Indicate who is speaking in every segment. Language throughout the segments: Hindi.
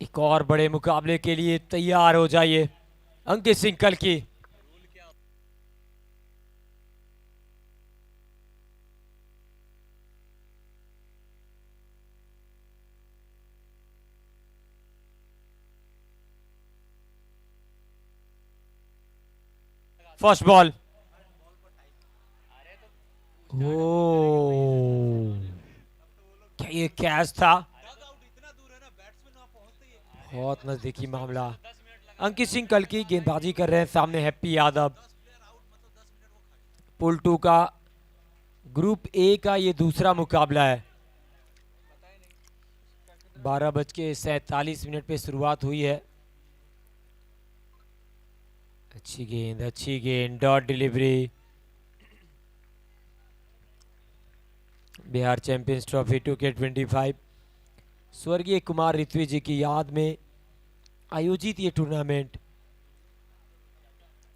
Speaker 1: एक और बड़े मुकाबले के लिए तैयार हो जाइए। अंकित सिंह कल्की। First ball. ओ, क्या ये कैच था? बहुत नजदीकी मामला। अंकित सिंह कल्की गेंदबाजी कर रहे हैं, सामने हैप्पी यादव। पुल 2 का ग्रुप ए का ये दूसरा मुकाबला है। 12:47 पे शुरुआत हुई है। अच्छी गेंद, dot delivery. Bihar champions trophy 2K25 स्वर्गीय कुमार ऋत्वी जी की याद में आयोजित ये टूर्नामेंट।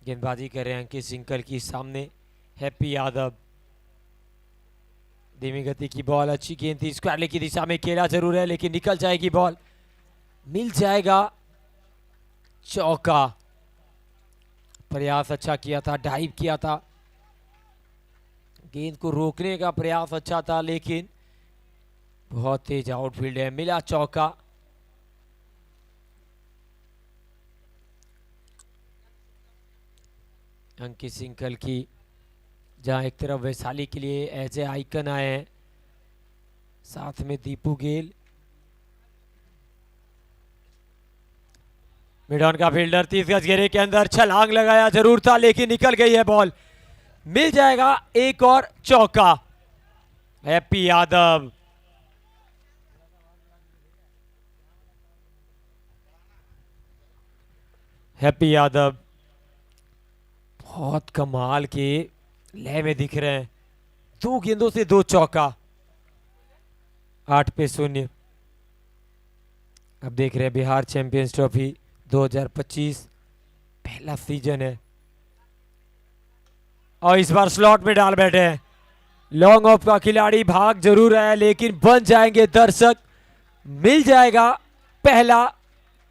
Speaker 1: गेंदबाजी कर रहे हैं अंकित सिंह कल्की, सामने हैप्पी यादव। धीमी गति की बॉल, अच्छी गेंद थी, स्क्वायर लेग की दिशा में खेला जरूर है लेकिन निकल जाएगी बॉल, मिल जाएगा चौका। प्रयास अच्छा किया था, डाइव किया था, गेंद को रोकने का प्रयास अच्छा था लेकिन बहुत तेज आउटफील्ड है, मिला चौका। अंकित सिंह कल्की जहां एक तरफ वैशाली के लिए एज ए आइकन आए हैं, साथ में दीपू गेल। मिडॉन का फील्डर 30 गज घेरे के अंदर छलांग लगाया जरूर था लेकिन निकल गई है बॉल, मिल जाएगा एक और चौका। हैप्पी यादव। हैप्पी यादव बहुत कमाल के लय में दिख रहे हैं, 2 गेंदों से 2 चौका। 8 पे 0। अब देख रहे हैं बिहार चैंपियंस ट्रॉफी 2025 पहला सीजन है और इस बार स्लॉट में डाल बैठे हैं। लॉन्ग ऑफ का खिलाड़ी भाग जरूर है लेकिन बन जाएंगे दर्शक, मिल जाएगा पहला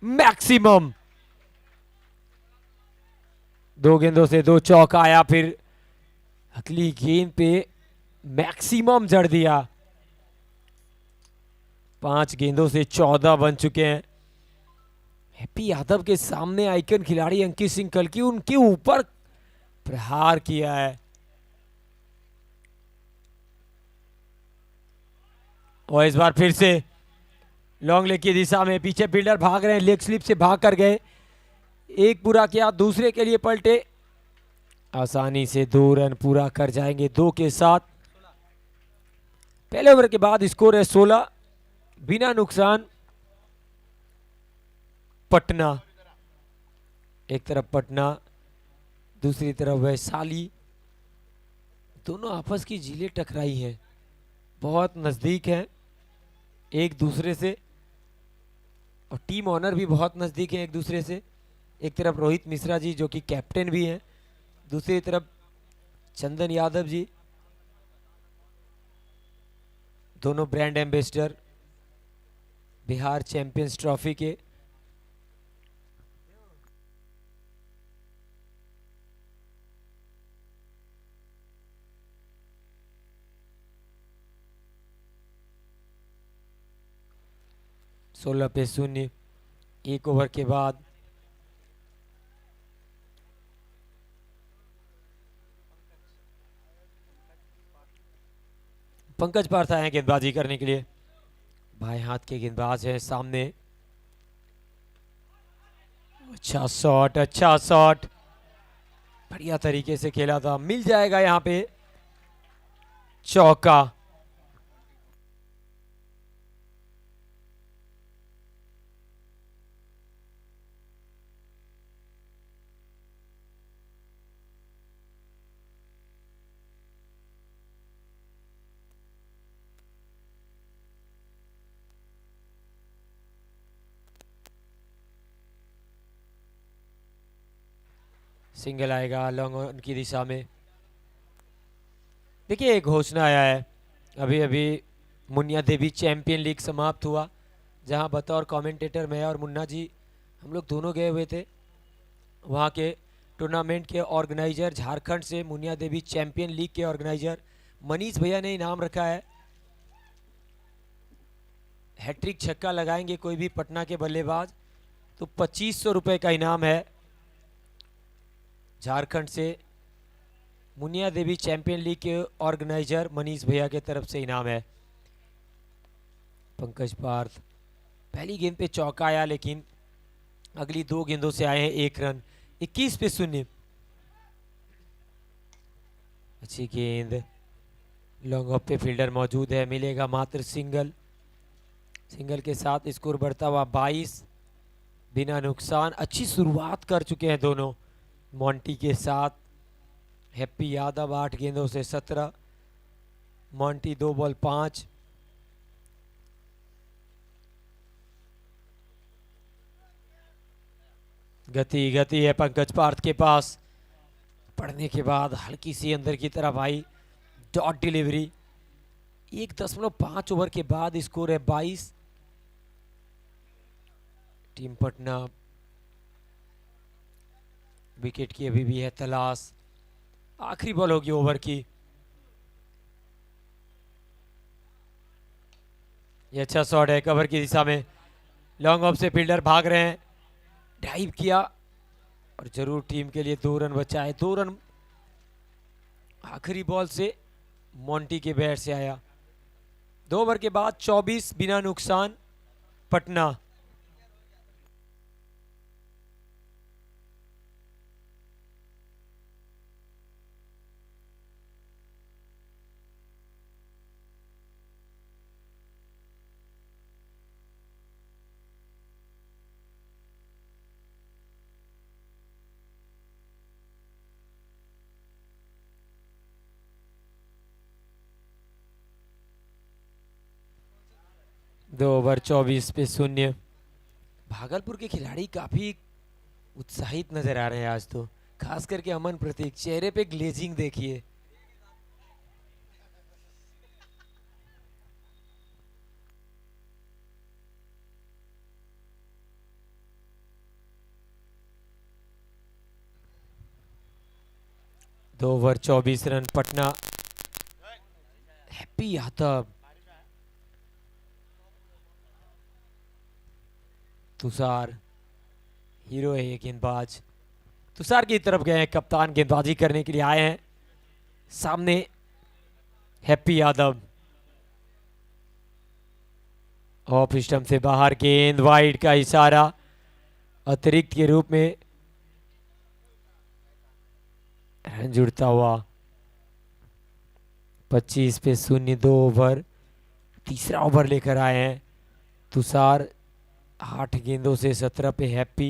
Speaker 1: मैक्सिमम। 2 गेंदों से 2 चौका आया, फिर अगली गेंद पे मैक्सिमम जड़ दिया। 5 गेंदों से 14 बन चुके हैं। हैप्पी यादव के सामने आइकन खिलाड़ी अंकित सिंह कल्की, उनके ऊपर प्रहार किया है और इस बार फिर से लॉन्ग लेग की दिशा में पीछे फील्डर भाग रहे हैं, लेग स्लिप से भाग कर गए, एक पूरा किया, दूसरे के लिए पलटे, आसानी से 2 रन पूरा कर जाएंगे 2 के साथ। पहले ओवर के बाद स्कोर है 16 बिना नुकसान। पटना, एक तरफ पटना दूसरी तरफ वैशाली, दोनों आपस की झीलें टकराई हैं, बहुत नजदीक हैं एक दूसरे से और टीम ऑनर भी बहुत नजदीक है एक दूसरे से। एक तरफ रोहित मिश्रा जी जो कि कैप्टन भी हैं, दूसरी तरफ चंदन यादव जी, दोनों brand ambassador Bihar champions trophy के। सोलह पे 0 एक ओवर के बाद। पंकज पार्थ आए हैं गेंदबाजी करने के लिए, बाएं हाथ के गेंदबाज हैं सामने। अच्छा शॉट, बढ़िया तरीके से खेला था, मिल जाएगा यहां पे चौका। सिंगल आएगा लॉन्ग ऑन की दिशा में। देखिए एक घोषणा आया है, अभी अभी मुनिया देवी चैंपियन लीग समाप्त हुआ, जहां बतौर कमेंटेटर मैं और मुन्ना जी हम लोग दोनों गए हुए थे। वहां के टूर्नामेंट के ऑर्गेनाइजर झारखंड से मुनिया देवी चैंपियन लीग के ऑर्गेनाइजर मनीष भैया ने इनाम रखा है। हैट्रिक छक्का लगाएंगे कोई भी पटना के बल्लेबाज तो 2500 रुपए का इनाम है। झारखंड से मुनिया देवी चैंपियन लीग के ऑर्गेनाइजर मनीष भैया के तरफ से इनाम है। पंकज पार्थ पहली गेंद पे चौका आया, लेकिन अगली 2 गेंदों से आए हैं 1 रन। 21 पे 0। अच्छी गेंद, लॉन्ग ऑफ पे फील्डर मौजूद है, मिलेगा मात्र सिंगल। सिंगल के साथ स्कोर बढ़ता हुआ 22 बिना नुकसान। अच्छी शुरुआत कर चुके हैं दोनों मॉन्टी के साथ। हैप्पी यादव 8 गेंदों से 17, मॉन्टी 2 बॉल 5। गति गति है पंकज पार्थ के पास, पढ़ने के बाद हल्की सी अंदर की तरफ आई, डॉट डिलीवरी। 1.5 ओवर के बाद स्कोर है 22। टीम पटना विकेट की अभी भी है तलाश। आखिरी बॉल होगी ओवर की। ये अच्छा शॉट है कवर की दिशा में, लॉन्ग ऑफ से फील्डर भाग रहे हैं, डाइव किया और जरूर टीम के लिए 2 रन बचाए। 2 रन आखिरी बॉल से मॉन्टी के बैट से आया। 2 ओवर के बाद 24 बिना नुकसान पटना। दो ओवर 24 पे 0। भागलपुर के खिलाड़ी काफी उत्साहित नजर आ रहे हैं आज तो, खास करके अमन प्रतीक, चेहरे पे ग्लेजिंग देखिए। दो over 24 run Patna. Happy Yadav, Tushar hero है ये गेंदबाज। तुषार की तरफ गए हैं, कप्तान गेंदबाजी करने के लिए आए हैं। सामने हैप्पी यादव, ऑफ स्टंप से बाहर गेंद, वाइड का इशारा, अतिरिक्त के रूप में रन जुड़ता हुआ। 25 पे 0। 2 ओवर, तीसरा ओवर लेकर आए हैं तुषार। 8 गेंदों से 17 पे हैप्पी,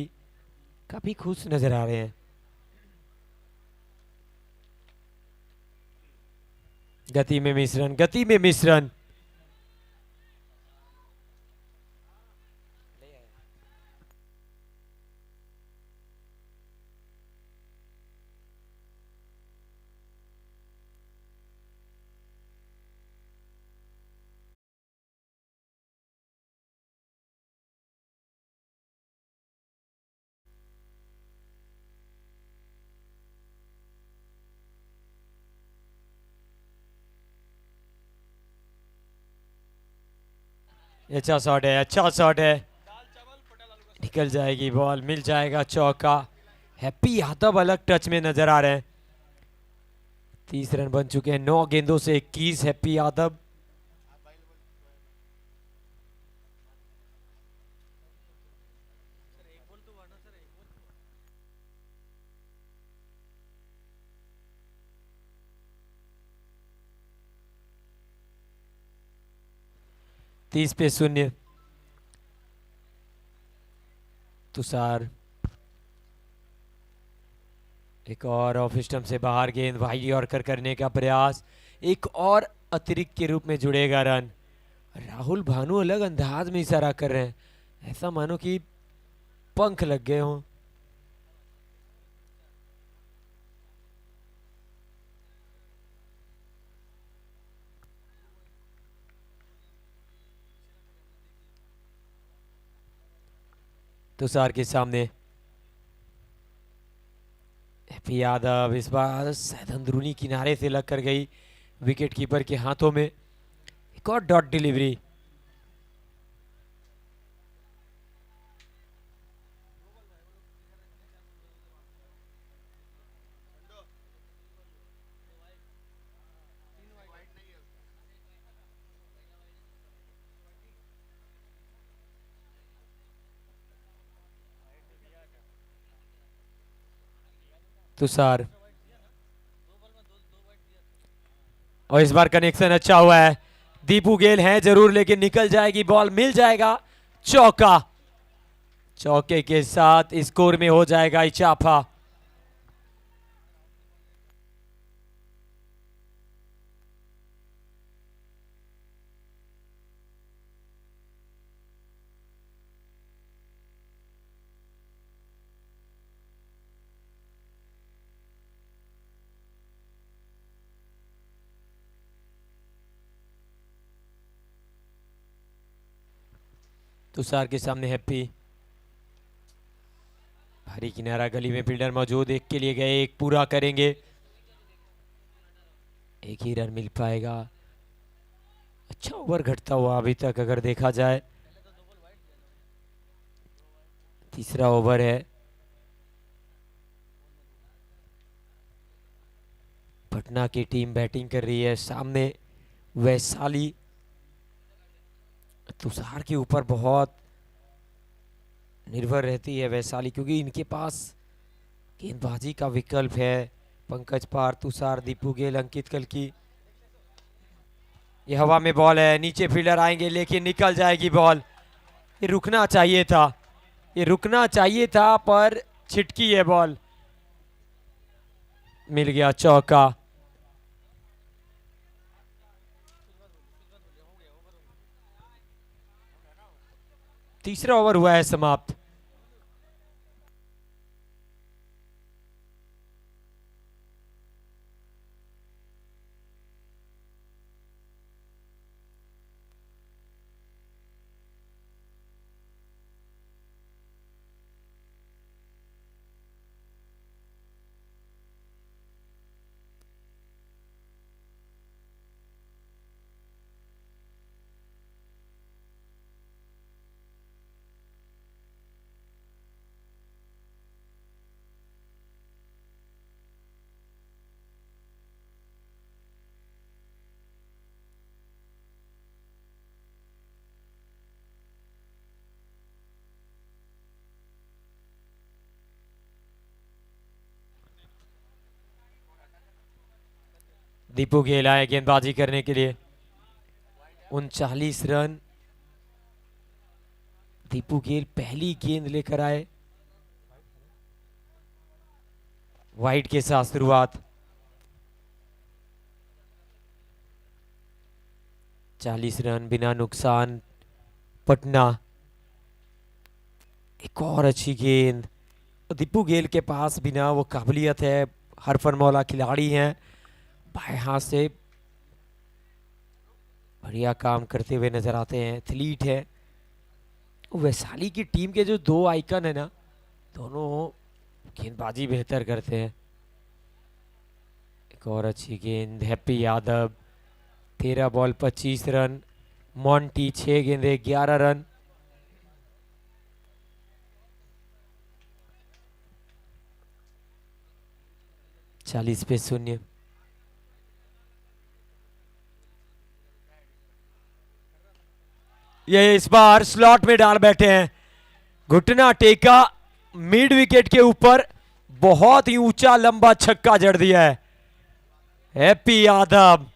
Speaker 1: काफी खुश नजर आ रहे हैं। गति में मिश्रण, गति में मिश्रण। अच्छा शॉट है, अच्छा शॉट है, निकल जाएगी बॉल, मिल जाएगा चौका। हैप्पी यादव अलग टच में नजर आ रहे हैं। 30 रन बन चुके हैं 9 गेंदों से 21। हैप्पी यादव, तीस पे 0। तुषार, एक और ऑफ स्टंप से बाहर गेंद, वाइड यॉर्कर करने का प्रयास, एक और अतिरिक्त के रूप में जुड़ेगा रन। राहुल भानु अलग अंदाज में इशारा कर रहे हैं, ऐसा मानो कि पंख लग गए हों। तुषार के सामने हैप्पी यादव, इस बार शायद अंदरूनी किनारे से लग कर गई विकेट कीपर के हाथों में। एक और डॉट डिलीवरी। तुषार, और इस बार कनेक्शन अच्छा हुआ है। दीपू गेल है जरूर, लेकिन निकल जाएगी बॉल, मिल जाएगा चौका। चौके के साथ स्कोर में हो जाएगा इजाफा। तुषार के सामने हैप्पी, भारी किनारा, गली में फील्डर मौजूद, एक के लिए गए, एक पूरा करेंगे, एक ही रन मिल पाएगा। अच्छा ओवर घटता हुआ अभी तक अगर देखा जाए, तीसरा ओवर है। पटना की टीम बैटिंग कर रही है, सामने वैशाली। तुषार के ऊपर बहुत निर्भर रहती है वैशाली, क्योंकि इनके पास गेंदबाजी का विकल्प है। पंकज पार, तुषार, दीपू गेल, अंकित कल्की। ये हवा में बॉल है, नीचे फील्डर आएंगे लेकिन निकल जाएगी बॉल। ये रुकना चाहिए था, ये रुकना चाहिए था, पर छिटकी है बॉल। मिल गया चौका। तीसरा ओवर हुआ है समाप्त। दीपू गेल आए गेंदबाजी करने के लिए। 39 रन दीपू गेल पहली गेंद लेकर आए। वाइड के साथ शुरुआत। 40 रन बिना नुकसान। पटना, एक और अच्छी गेंद। दीपू गेल के पास बिना वो काबिलियत है, हरफनमौला खिलाड़ी हैं, बाएं हाथ से बढ़िया काम करते हुए नजर आते हैं, एथलीट है। वैशाली की टीम के जो दो आइकन है ना, दोनों गेंदबाजी बेहतर करते हैं। एक और अच्छी गेंद, happy Yadav. 13 ball 25 run. Monty 6 गेंदे 11 रन। चालीस पे 0। ये इस बार स्लॉट में डाल बैठे हैं, घुटना टेका, मिड विकेट के ऊपर बहुत ही ऊंचा लंबा छक्का जड़ दिया है हैप्पी यादव।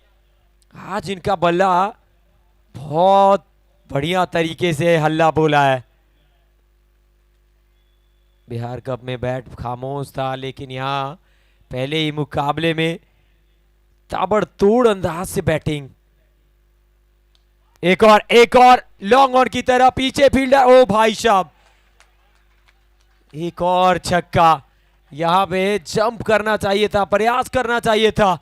Speaker 1: आज इनका बल्ला बहुत बढ़िया तरीके से हल्ला बोला है। बिहार कप में बैट खामोश था, लेकिन यहां पहले ही मुकाबले में ताबड़तोड़ अंदाज से बैटिंग। एक और लॉन्ग ऑन की तरह, पीछे फील्डर, ओ भाई साहब, एक और छक्का। यहां पे जंप करना चाहिए था, प्रयास करना चाहिए था।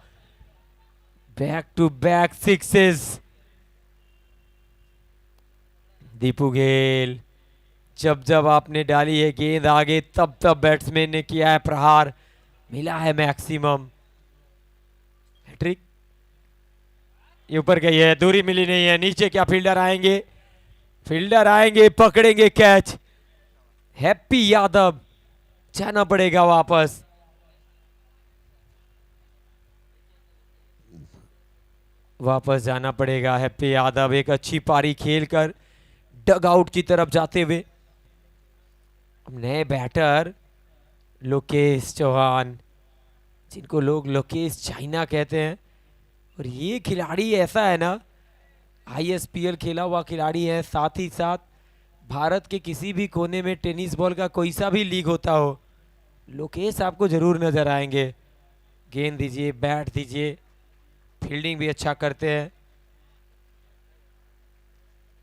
Speaker 1: Back to back sixes. Deepu Gayle जब जब आपने डाली है गेंद आगे तब तब बैट्समैन ने किया है प्रहार, मिला है मैक्सिमम। हैट्रिक। ये ऊपर गई है, दूरी मिली नहीं है। नीचे क्या फील्डर आएंगे, फील्डर आएंगे, पकड़ेंगे कैच। हैप्पी यादव जाना पड़ेगा वापस। वापस जाना पड़ेगा हैप्पी यादव, एक अच्छी पारी खेलकर डग आउट की तरफ जाते हुए। नए बैटर लोकेश चौहान, जिनको लोग लोकेश चाइना कहते हैं, और ये खिलाड़ी ऐसा है ना, ISPL खेला हुआ खिलाड़ी है, साथ ही साथ भारत के किसी भी कोने में टेनिस बॉल का कोई सा भी लीग होता हो, लोकेश आपको जरूर नजर आएंगे। गेंद दीजिए, बैट दीजिए, फील्डिंग भी अच्छा करते हैं।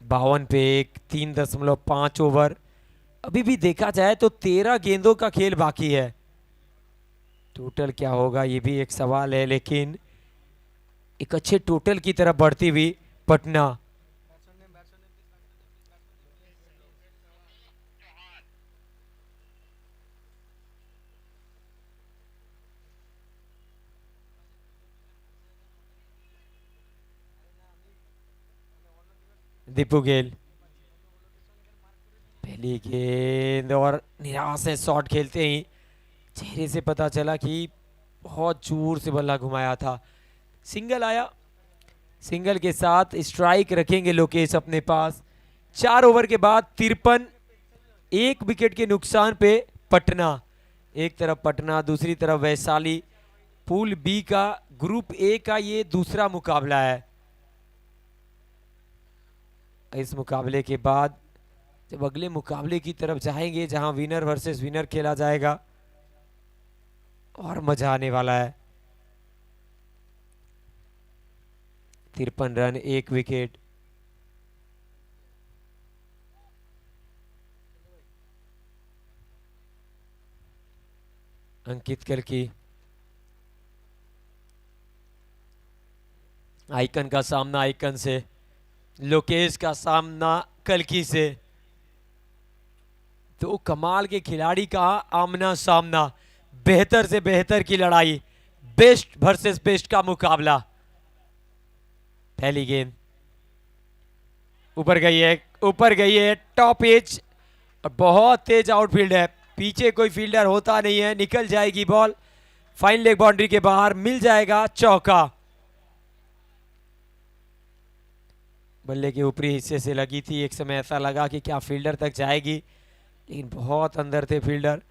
Speaker 1: 52 पे 1, 3.5 ओवर। अभी भी देखा जाए तो 13 गेंदों का खेल बाकी है। टोटल क्या होगा ये भी एक सवाल है, लेकिन एक अच्छे टोटल की तरफ बढ़ती हुई पटना। दीपू गेल, पहली गेंद और निराश है। शॉट खेलते ही चेहरे से पता चला कि बहुत जोर से बल्ला घुमाया था। सिंगल आया, सिंगल के साथ स्ट्राइक रखेंगे लोकेश अपने पास। 4 ओवर के बाद 53, 1 विकेट के नुकसान पे पटना। एक तरफ पटना, दूसरी तरफ वैशाली। पूल बी का, ग्रुप ए का ये दूसरा मुकाबला है। इस मुकाबले के बाद जब अगले मुकाबले की तरफ जाएंगे, जहां विनर वर्सेस विनर खेला जाएगा, और मजा आने वाला है। 53 रन, 1 विकेट। अंकित कल्की, आइकन का सामना आइकन से, लोकेश का सामना कल्की से। तो कमाल के खिलाड़ी का आमना सामना, बेहतर से बेहतर की लड़ाई, बेस्ट वर्सेस बेस्ट का मुकाबला। पहली गेंद ऊपर गई है, ऊपर गई है, टॉप एज, और बहुत तेज आउटफील्ड है। पीछे कोई फील्डर होता नहीं है, निकल जाएगी बॉल, फाइन लेग बाउंड्री के बाहर, मिल जाएगा चौका। बल्ले के ऊपरी हिस्से से लगी थी, एक समय ऐसा लगा कि क्या फील्डर तक जाएगी, लेकिन बहुत अंदर थे फील्डर।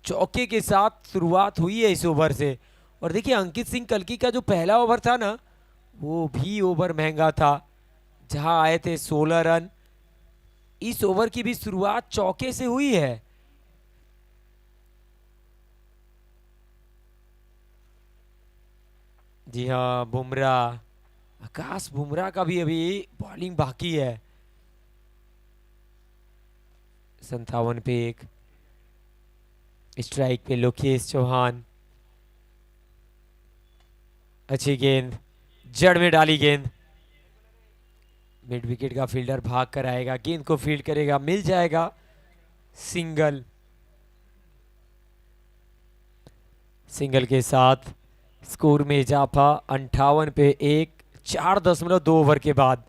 Speaker 1: चौके के साथ शुरुआत हुई है इस ओवर से। और देखिए अंकित सिंह कल्की का जो पहला ओवर था ना, वो भी ओवर महंगा था, जहां आए थे 16 रन। इस ओवर की भी शुरुआत चौके से हुई है। जी हाँ, बुमराह, आकाश बुमराह का भी अभी बॉलिंग बाकी है। 57 पे 1, स्ट्राइक पे लोकेश चौहान। अच्छी गेंद, जड़ में डाली गेंद, मिड विकेट का फील्डर भाग कर आएगा, गेंद को फील्ड करेगा, मिल जाएगा सिंगल। सिंगल के साथ स्कोर में इजाफा 58 पे 1, 4.2 ओवर के बाद।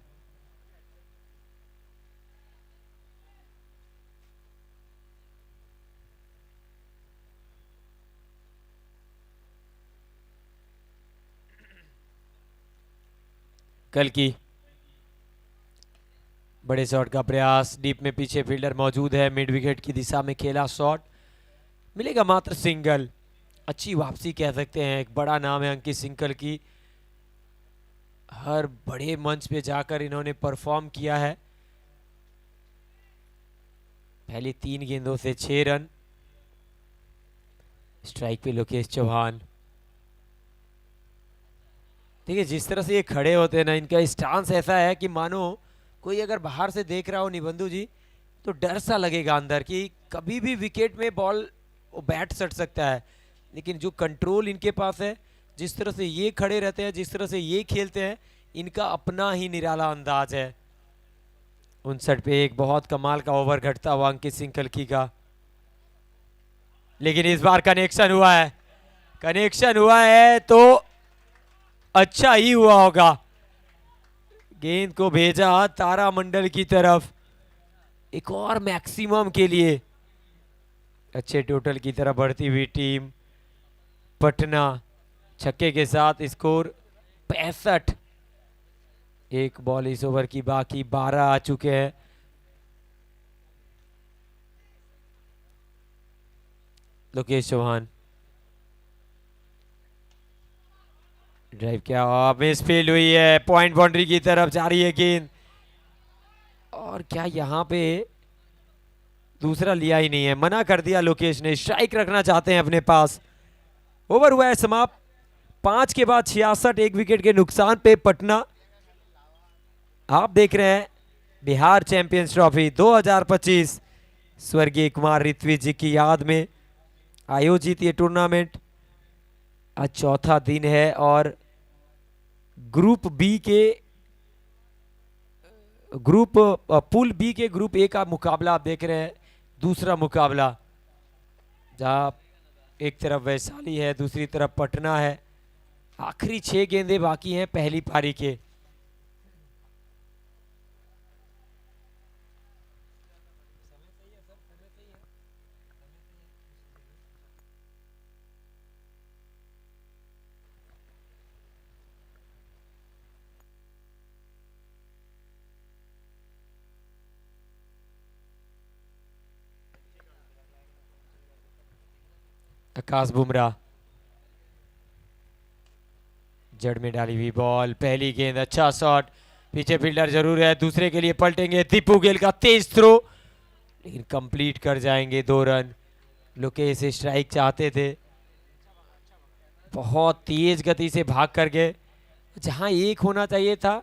Speaker 1: कल्की, बड़े शॉट का प्रयास, डीप में पीछे फील्डर मौजूद है, मिड विकेट की दिशा में खेला शॉट, मिलेगा मात्र सिंगल। अच्छी वापसी कह सकते हैं, एक बड़ा नाम है अंकित सिंह कल्की, हर बड़े मंच पे जाकर इन्होंने परफॉर्म किया है। पहली 3 गेंदों से 6 रन। स्ट्राइक पे लोकेश चौहान। देखिए जिस तरह से ये खड़े होते हैं ना, इनका स्टांस ऐसा है कि मानो कोई अगर बाहर से देख रहा हो निबंधु जी, तो डर सा लगेगा अंदर कि कभी भी विकेट में बॉल बैट सट सकता है। लेकिन जो कंट्रोल इनके पास है, जिस तरह से ये खड़े रहते हैं, जिस तरह से ये खेलते हैं, इनका अपना ही निराला अंदाज है। 59 पे एक बहुत कमाल का ओवर घटता हुआ अंकित सिंह कल्की का, लेकिन इस बार कनेक्शन हुआ है, कनेक्शन हुआ है तो अच्छा ही हुआ होगा। गेंद को भेजा तारामंडल की तरफ एक और मैक्सिमम के लिए। अच्छे टोटल की तरफ बढ़ती हुई टीम पटना छक्के के साथ स्कोर 65। एक बॉल इस ओवर की बाकी, 12 आ चुके हैं। लोकेश चौहान ड्राइव किया, मिस फील्ड हुई है, पॉइंट बाउंड्री की तरफ जा रही है गेंद। और क्या यहां पे दूसरा लिया ही नहीं है, मना कर दिया लोकेश ने, स्ट्राइक रखना चाहते हैं अपने पास। ओवर हुआ है समाप्त, 5 के बाद 66, एक विकेट के नुकसान पे पटना। आप देख रहे हैं बिहार चैंपियंस ट्रॉफी 2025 स्वर्गीय कुमार ऋत्विज जी की याद में आयोजित ये टूर्नामेंट। आज चौथा दिन है और ग्रुप बी के पूल बी के ग्रुप ए का मुकाबला आप देख रहे हैं। दूसरा मुकाबला जहां एक तरफ वैशाली है, दूसरी तरफ पटना है। आखिरी 6 गेंदें बाकी हैं पहली पारी के। आकाश बुमराह जड़ में डाली हुई बॉल, पहली गेंद, अच्छा शॉट, पीछे फील्डर जरूर है, दूसरे के लिए पलटेंगे। दीपू गेल का तेज थ्रो, लेकिन कंप्लीट कर जाएंगे 2 रन। लोकेश स्ट्राइक चाहते थे, बहुत तेज गति से भाग कर गए, जहां एक होना चाहिए था।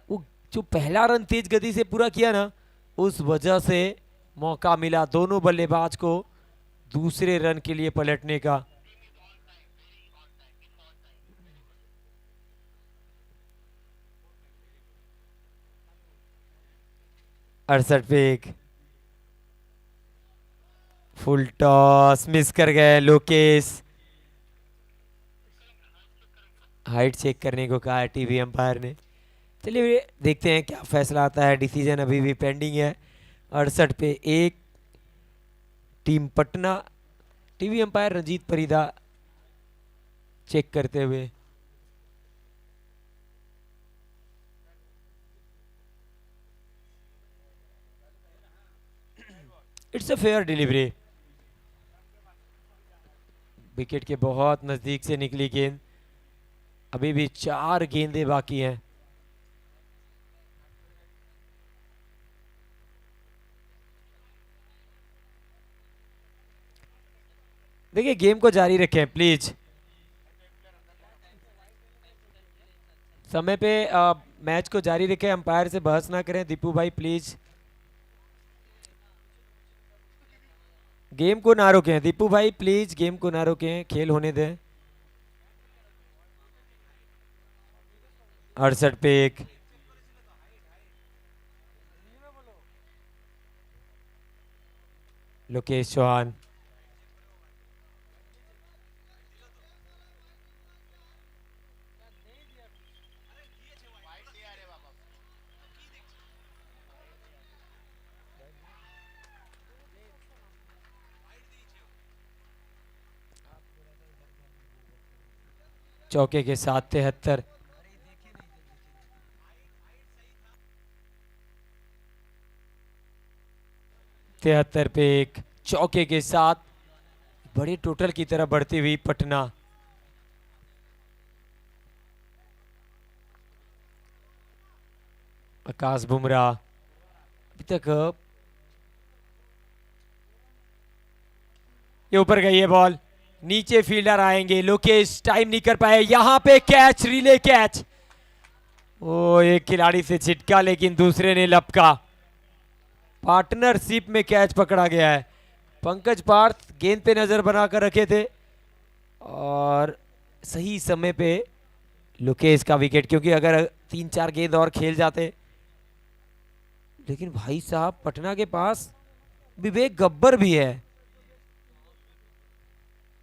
Speaker 1: वो जो पहला रन तेज गति से पूरा किया ना, उस वजह से मौका मिला दोनों बल्लेबाज को दूसरे रन के लिए पलटने का। अड़सठ पे एक फुल टॉस, मिस कर गए लोकेश। हाइट चेक करने को कहा है टीवी अंपायर ने। चलिए देखते हैं क्या फैसला आता है, डिसीजन अभी भी पेंडिंग है। 68 पे एक team Patna, TV umpire Ranjit Parida check करते हुए। It's a fair delivery, wicket के बहुत नजदीक से निकली गेंद। अभी भी 4 गेंदें बाकी हैं। देखिए गेम को जारी रखें प्लीज, समय पे मैच को जारी रखें, अंपायर से बहस ना करें। दीपू भाई प्लीज गेम को ना रोकें, दीपू भाई प्लीज गेम को ना रोकें, खेल होने दें। 68 पे एक, लोकेश चौहान चौके के साथ 73। पे एक चौके के साथ बड़े टोटल की तरफ बढ़ती हुई पटना। आकाश बुमराह अभी तक ये ऊपर गई है बॉल, नीचे फील्डर आएंगे, लोकेश टाइम नहीं कर पाए, यहां पे कैच, रिले कैच। ओ एक खिलाड़ी से छिटका लेकिन दूसरे ने लपका, पार्टनरशिप में कैच पकड़ा गया है। पंकज पार्थ गेंद पे नजर बनाकर रखे थे और सही समय पे लोकेश का विकेट, क्योंकि अगर 3-4 गेंद और खेल जाते लेकिन भाई साहब पटना के पास विवेक गब्बर भी है।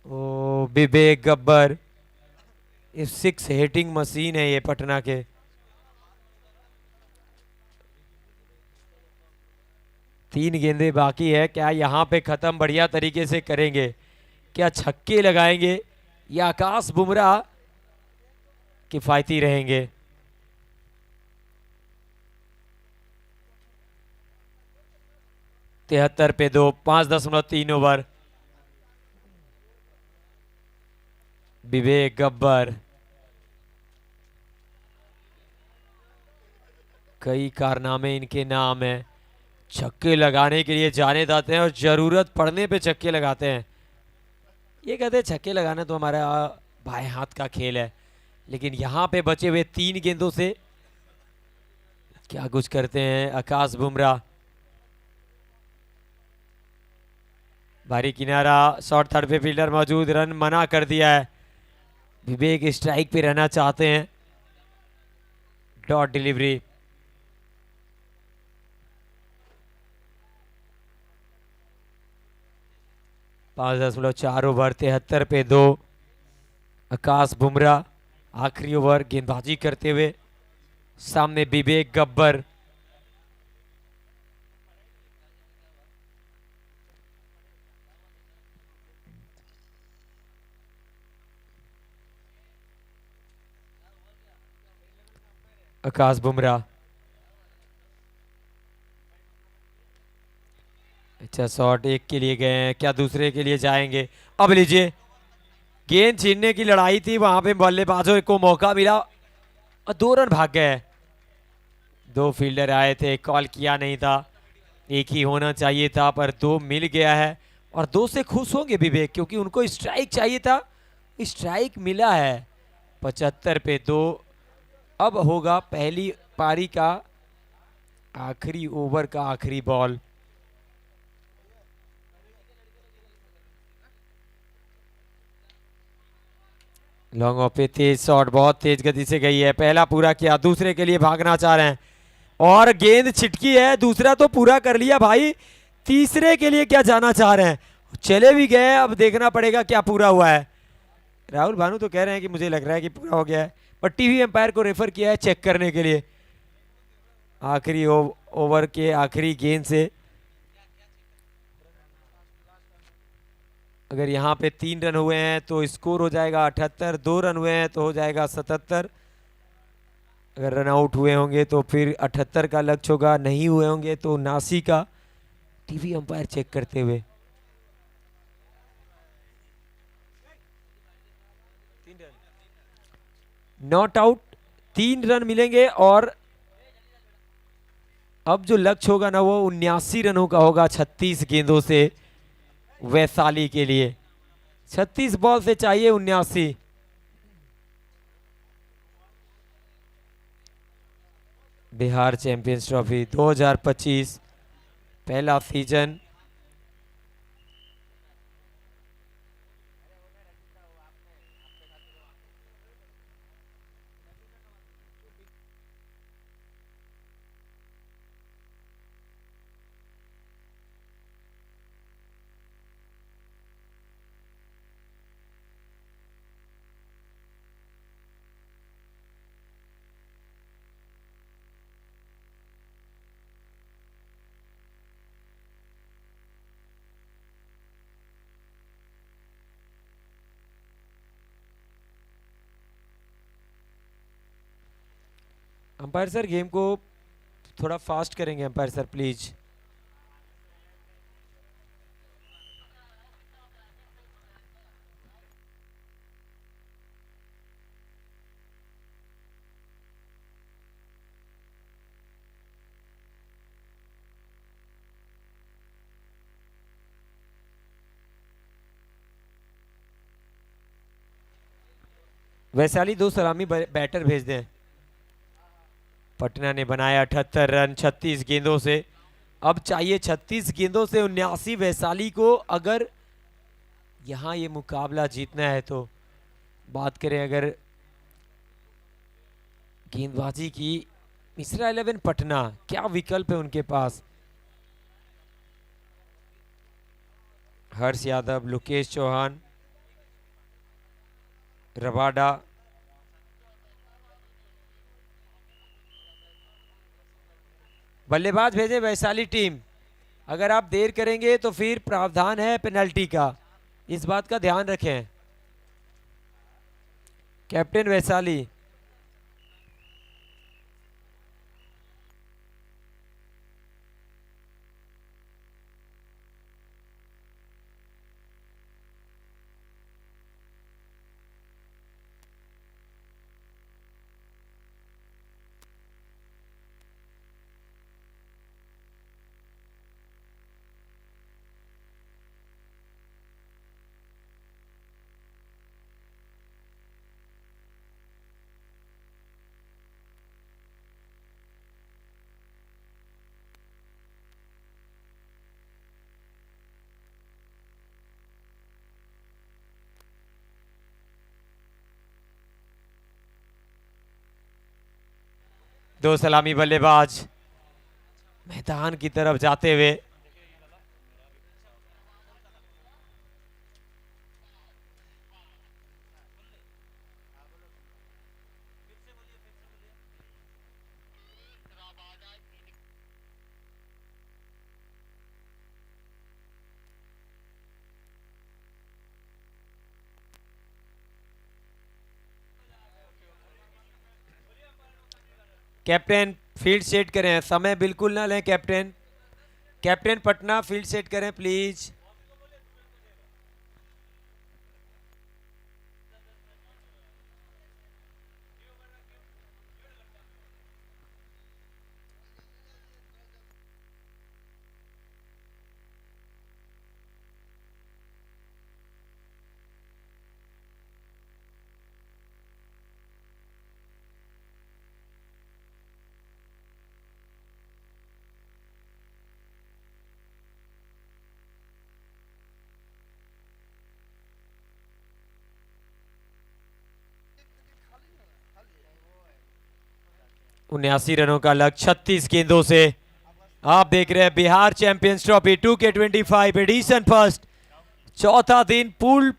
Speaker 1: ओ विवेक गब्बर, ये 6 हिटिंग मशीन है ये पटना के। तीन गेंदे बाकी है, क्या यहाँ पे खत्म बढ़िया तरीके से करेंगे? क्या छक्के लगाएंगे या आकाश बुमराह किफायती रहेंगे? तिहत्तर पे 2, 5.3 ओवर। विवेक गब्बर कई कारनामे इनके नाम है, छक्के लगाने के लिए जाने जाते हैं और जरूरत पड़ने पे छक्के लगाते हैं। ये कहते हैं छक्के लगाना तो हमारा बाएं हाथ का खेल है, लेकिन यहाँ पे बचे हुए 3 गेंदों से क्या कुछ करते हैं आकाश बुमराह। भारी किनारा, शॉर्ट थर्ड पे फील्डर मौजूद, रन मना कर दिया है। विवेक स्ट्राइक पे रहना चाहते हैं। Dot delivery. पांच 5.4 ओवर, 73 पे 2। आकाश बुमराह आखिरी ओवर गेंदबाजी करते हुए, सामने विवेक गब्बर। आकाश बुमराह, अच्छा शॉट एक के लिए गए हैं, क्या दूसरे के लिए जाएंगे? अब लीजिए, गेंद छीनने की लड़ाई थी, वहां पे बल्लेबाजों को मौका मिला और 2 रन भाग गए। 2 फील्डर आए थे, कॉल किया नहीं था, एक ही होना चाहिए था, पर 2 मिल गया है और 2 से खुश होंगे विवेक, क्योंकि उनको स्ट्राइक चाहिए था, स्ट्राइक मिला है। 75 पे 2। अब होगा पहली पारी का आखिरी ओवर का आखिरी बॉल। लॉन्ग ऑफ पे तेज शॉट, बहुत तेज गति से गई है, पहला पूरा किया, दूसरे के लिए भागना चाह रहे हैं और गेंद छिटकी है, दूसरा तो पूरा कर लिया भाई, तीसरे के लिए क्या जाना चाह रहे हैं? चले भी गए, अब देखना पड़ेगा क्या पूरा हुआ है। राहुल भानु तो कह रहे हैं कि मुझे लग रहा है कि पूरा हो गया है, पर टीवी एम्पायर को रेफर किया है चेक करने के लिए। आखिरी ओवर के आखिरी गेंद से अगर यहाँ पे 3 रन हुए हैं तो स्कोर हो जाएगा 78, 2 रन हुए हैं तो हो जाएगा 77। अगर रन आउट हुए होंगे तो फिर 78 का लक्ष्य होगा, नहीं हुए होंगे तो 79 का। टीवी अंपायर चेक करते हुए नॉट आउट, 3 रन मिलेंगे और अब जो लक्ष्य होगा ना वो 79 रनों का होगा 36 गेंदों से वैशाली के लिए। 36 बॉल से चाहिए 79। बिहार चैंपियंस ट्रॉफी 2025 पहला सीजन। अंपायर सर गेम को थोड़ा फास्ट करेंगे अंपायर सर प्लीज। वैशाली 2 सलामी बैटर भेज दें। पटना ने बनाया 78 रन 36 गेंदों से, अब चाहिए 36 गेंदों से 79 वैशाली को। अगर यहां ये मुकाबला जीतना है तो बात करें अगर गेंदबाजी की मिश्रा 11 पटना, क्या विकल्प है उनके पास। हर्ष यादव, लोकेश चौहान, रबाडा, बल्लेबाज भेजे वैशाली टीम। अगर आप देर करेंगे तो फिर प्रावधान है पेनल्टी का, इस बात का ध्यान रखें। कैप्टन वैशाली। दो सलामी बल्लेबाज मैदान की तरफ जाते हुए। कैप्टन फील्ड सेट करें, समय बिल्कुल ना लें captain. Captain Patna field set करें प्लीज। उन्यासी रनों का लक्ष्य 36 गेंदों से। आप देख रहे हैं Bihar champions trophy 2K25 edition first, चौथा दिन पूल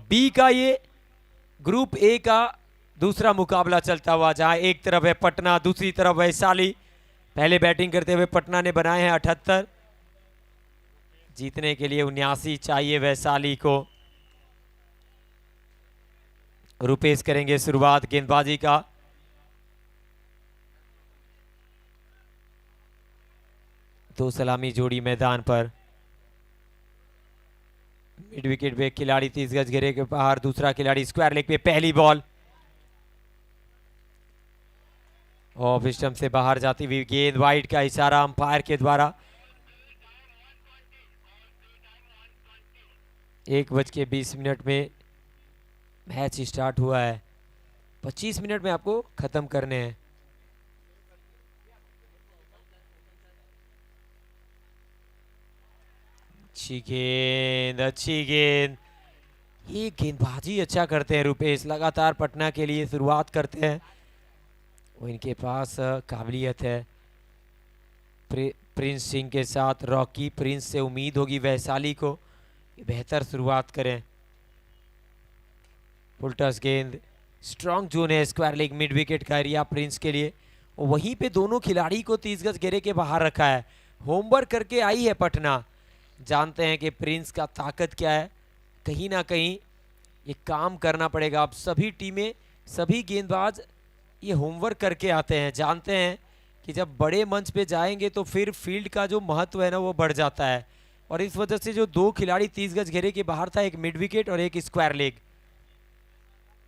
Speaker 1: बी का ये ग्रुप ए का दूसरा मुकाबला चलता हुआ, जहां एक तरफ है पटना, दूसरी तरफ वैशाली। पहले बैटिंग करते हुए पटना ने बनाए हैं 78, जीतने के लिए 79 चाहिए वैशाली को। रुपेश करेंगे शुरुआत गेंदबाजी का। दो सलामी जोड़ी मैदान पर। मिड विकेट पे खिलाड़ी 30 गज घेरे के बाहर, दूसरा खिलाड़ी स्क्वायर लेग पे। पहली बॉल ऑफ स्टंप से बाहर जाती हुई गेंद, वाइड का इशारा अंपायर के द्वारा। 1:20 में मैच स्टार्ट हुआ है, 25 मिनट में आपको खत्म करने हैं। अच्छी गेंद, अच्छी गेंद। ये गेंदबाजी अच्छा करते हैं रुपेश, लगातार पटना के लिए शुरुआत करते हैं। वो इनके पास काबिलियत है। प्रिंस सिंह के साथ रॉकी। प्रिंस से उम्मीद होगी वैशाली को बेहतर शुरुआत करें। फुलटस गेंद, स्ट्रॉन्ग जोन है स्क्वायर लेग मिड विकेट का एरिया प्रिंस के लिए। और वहीं पे दोनों खिलाड़ी को 30 गज घेरे के बाहर रखा है। होमवर्क करके आई है पटना, जानते हैं कि प्रिंस का ताकत क्या है। कहीं ना कहीं ये काम करना पड़ेगा। अब सभी टीमें, सभी गेंदबाज ये होमवर्क करके आते हैं, जानते हैं कि जब बड़े मंच पे जाएंगे तो फिर फील्ड का जो महत्व है ना वो बढ़ जाता है। और इस वजह से जो दो खिलाड़ी 30 गज घेरे के बाहर था, एक मिड विकेट और एक स्क्वायर लेग।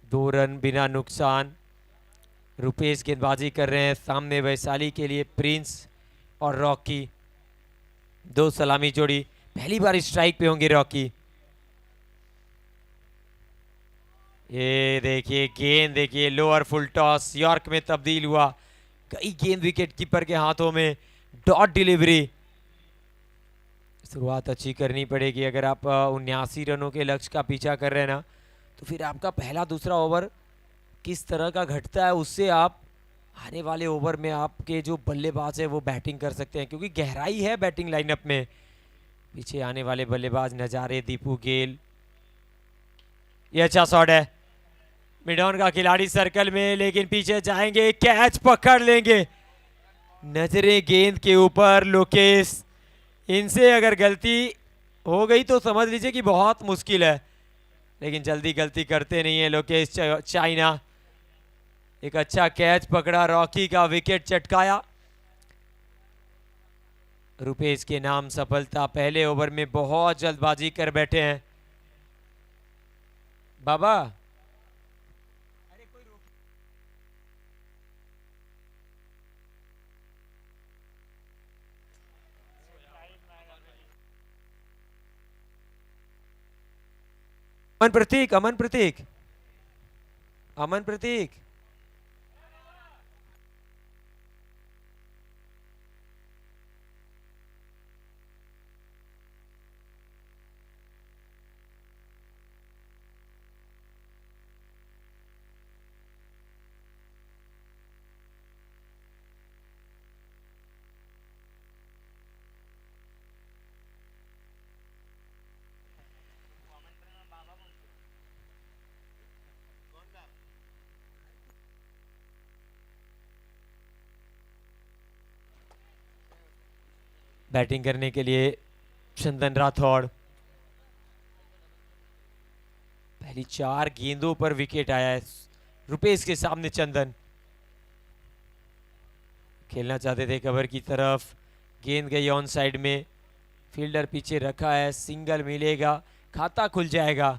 Speaker 1: 2 रन बिना नुकसान। रुपेश गेंदबाजी कर रहे हैं, सामने वैशाली के लिए प्रिंस और रॉकी। 2 सलामी जोड़ी, पहली बार स्ट्राइक पे होंगे रॉकी। ये देखिए गेंद, देखिए लोअर फुल टॉस यॉर्क में तब्दील हुआ। कई गेंद विकेट कीपर के हाथों में। Dot delivery. शुरुआत अच्छी करनी पड़ेगी। अगर आप 79 रनों के लक्ष्य का पीछा कर रहे हैं ना, तो फिर आपका पहला दूसरा ओवर किस तरह का घटता है उससे आप आने वाले ओवर में आपके जो बल्लेबाज है वो बैटिंग कर सकते हैं, क्योंकि गहराई है बैटिंग लाइनअप में। पीछे आने वाले बल्लेबाज नजारे दीपू गेल। ये अच्छा शॉट है, मिड ऑन का खिलाड़ी सर्कल में, लेकिन पीछे जाएंगे, कैच पकड़ लेंगे। नजरें गेंद के ऊपर लोकेश, इनसे अगर गलती हो गई तो समझ लीजिए कि बहुत मुश्किल है, लेकिन जल्दी गलती करते नहीं है लोकेश चाइना। एक अच्छा कैच पकड़ा, रॉकी का विकेट चटकाया। रुपेश के नाम सफलता। पहले ओवर में बहुत जल्दबाजी कर बैठे हैं बाबा। अमन प्रतीक, अमन प्रतीक, अमन प्रतीक। बैटिंग करने के लिए चंदन राठौड़। पहली 4 गेंदों पर विकेट आया है रुपेश के सामने। चंदन खेलना चाहते थे कवर की तरफ, गेंद गई ऑन साइड में, फील्डर पीछे रखा है, सिंगल मिलेगा, खाता खुल जाएगा।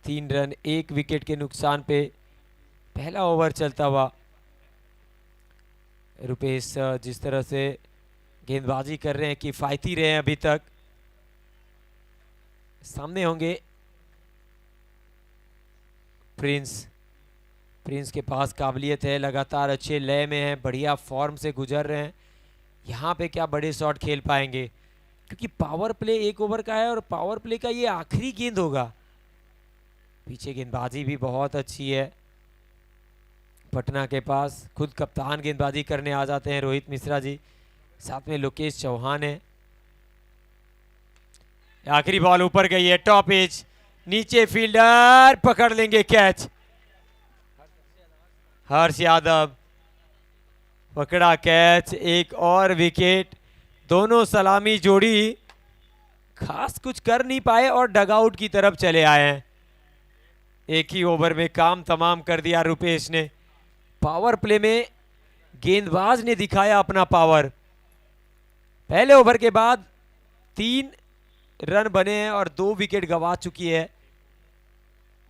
Speaker 1: तीन रन 1 विकेट के नुकसान पे पहला ओवर चलता हुआ। रुपेश जिस तरह से गेंदबाजी कर रहे हैं, किफायती रहे हैं अभी तक। सामने होंगे प्रिंस। प्रिंस के पास काबिलियत है, लगातार अच्छे लय में है, बढ़िया फॉर्म से गुजर रहे हैं। यहाँ पे क्या बड़े शॉट खेल पाएंगे, क्योंकि पावर प्ले 1 ओवर का है और पावर प्ले का ये आखिरी गेंद होगा। पीछे गेंदबाजी भी बहुत अच्छी है पटना के पास। खुद कप्तान गेंदबाजी करने आ जाते हैं रोहित मिश्रा जी, साथ में लोकेश चौहान है। आखिरी बॉल ऊपर गई है, टॉप एज, नीचे फील्डर पकड़ लेंगे कैच। हर्ष यादव पकड़ा कैच, एक और विकेट। दोनों सलामी जोड़ी खास कुछ कर नहीं पाए और डगआउट की तरफ चले आए हैं। एक ही ओवर में काम तमाम कर दिया रुपेश ने। पावर प्ले में गेंदबाज ने दिखाया अपना पावर। पहले ओवर के बाद 3 रन बने हैं और 2 विकेट गंवा चुकी है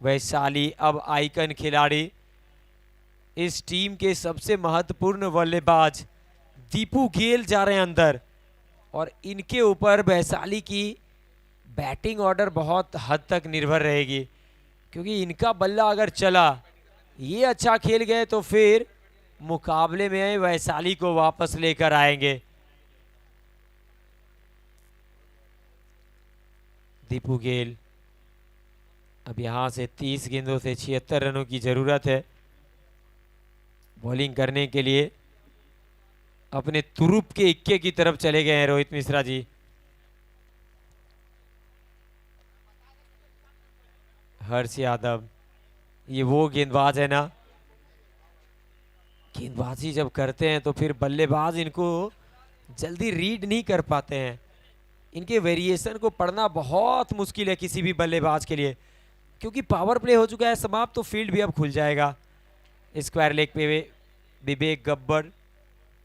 Speaker 1: वैशाली। अब आइकन खिलाड़ी, इस टीम के सबसे महत्वपूर्ण बल्लेबाज दीपू गेल जा रहे हैं अंदर, और इनके ऊपर वैशाली की बैटिंग ऑर्डर बहुत हद तक निर्भर रहेगी, क्योंकि इनका बल्ला अगर चला, ये अच्छा खेल गए तो फिर मुकाबले में वैशाली को वापस लेकर आएंगे। दीपू गेल, अब यहां से 30 गेंदों से 76 रनों की जरूरत है बॉलिंग करने के लिए। अपने तुरुप के इक्के की तरफ चले गए हैं रोहित मिश्रा जी। हर्ष यादव, ये वो गेंदबाज है ना, गेंदबाजी जब करते हैं तो फिर बल्लेबाज इनको जल्दी रीड नहीं कर पाते हैं। इनके वेरिएशन को पढ़ना बहुत मुश्किल है किसी भी बल्लेबाज के लिए, क्योंकि पावर प्ले हो चुका है समाप्त, तो फील्ड भी अब खुल जाएगा। स्क्वायर लेग पे विवेक गब्बर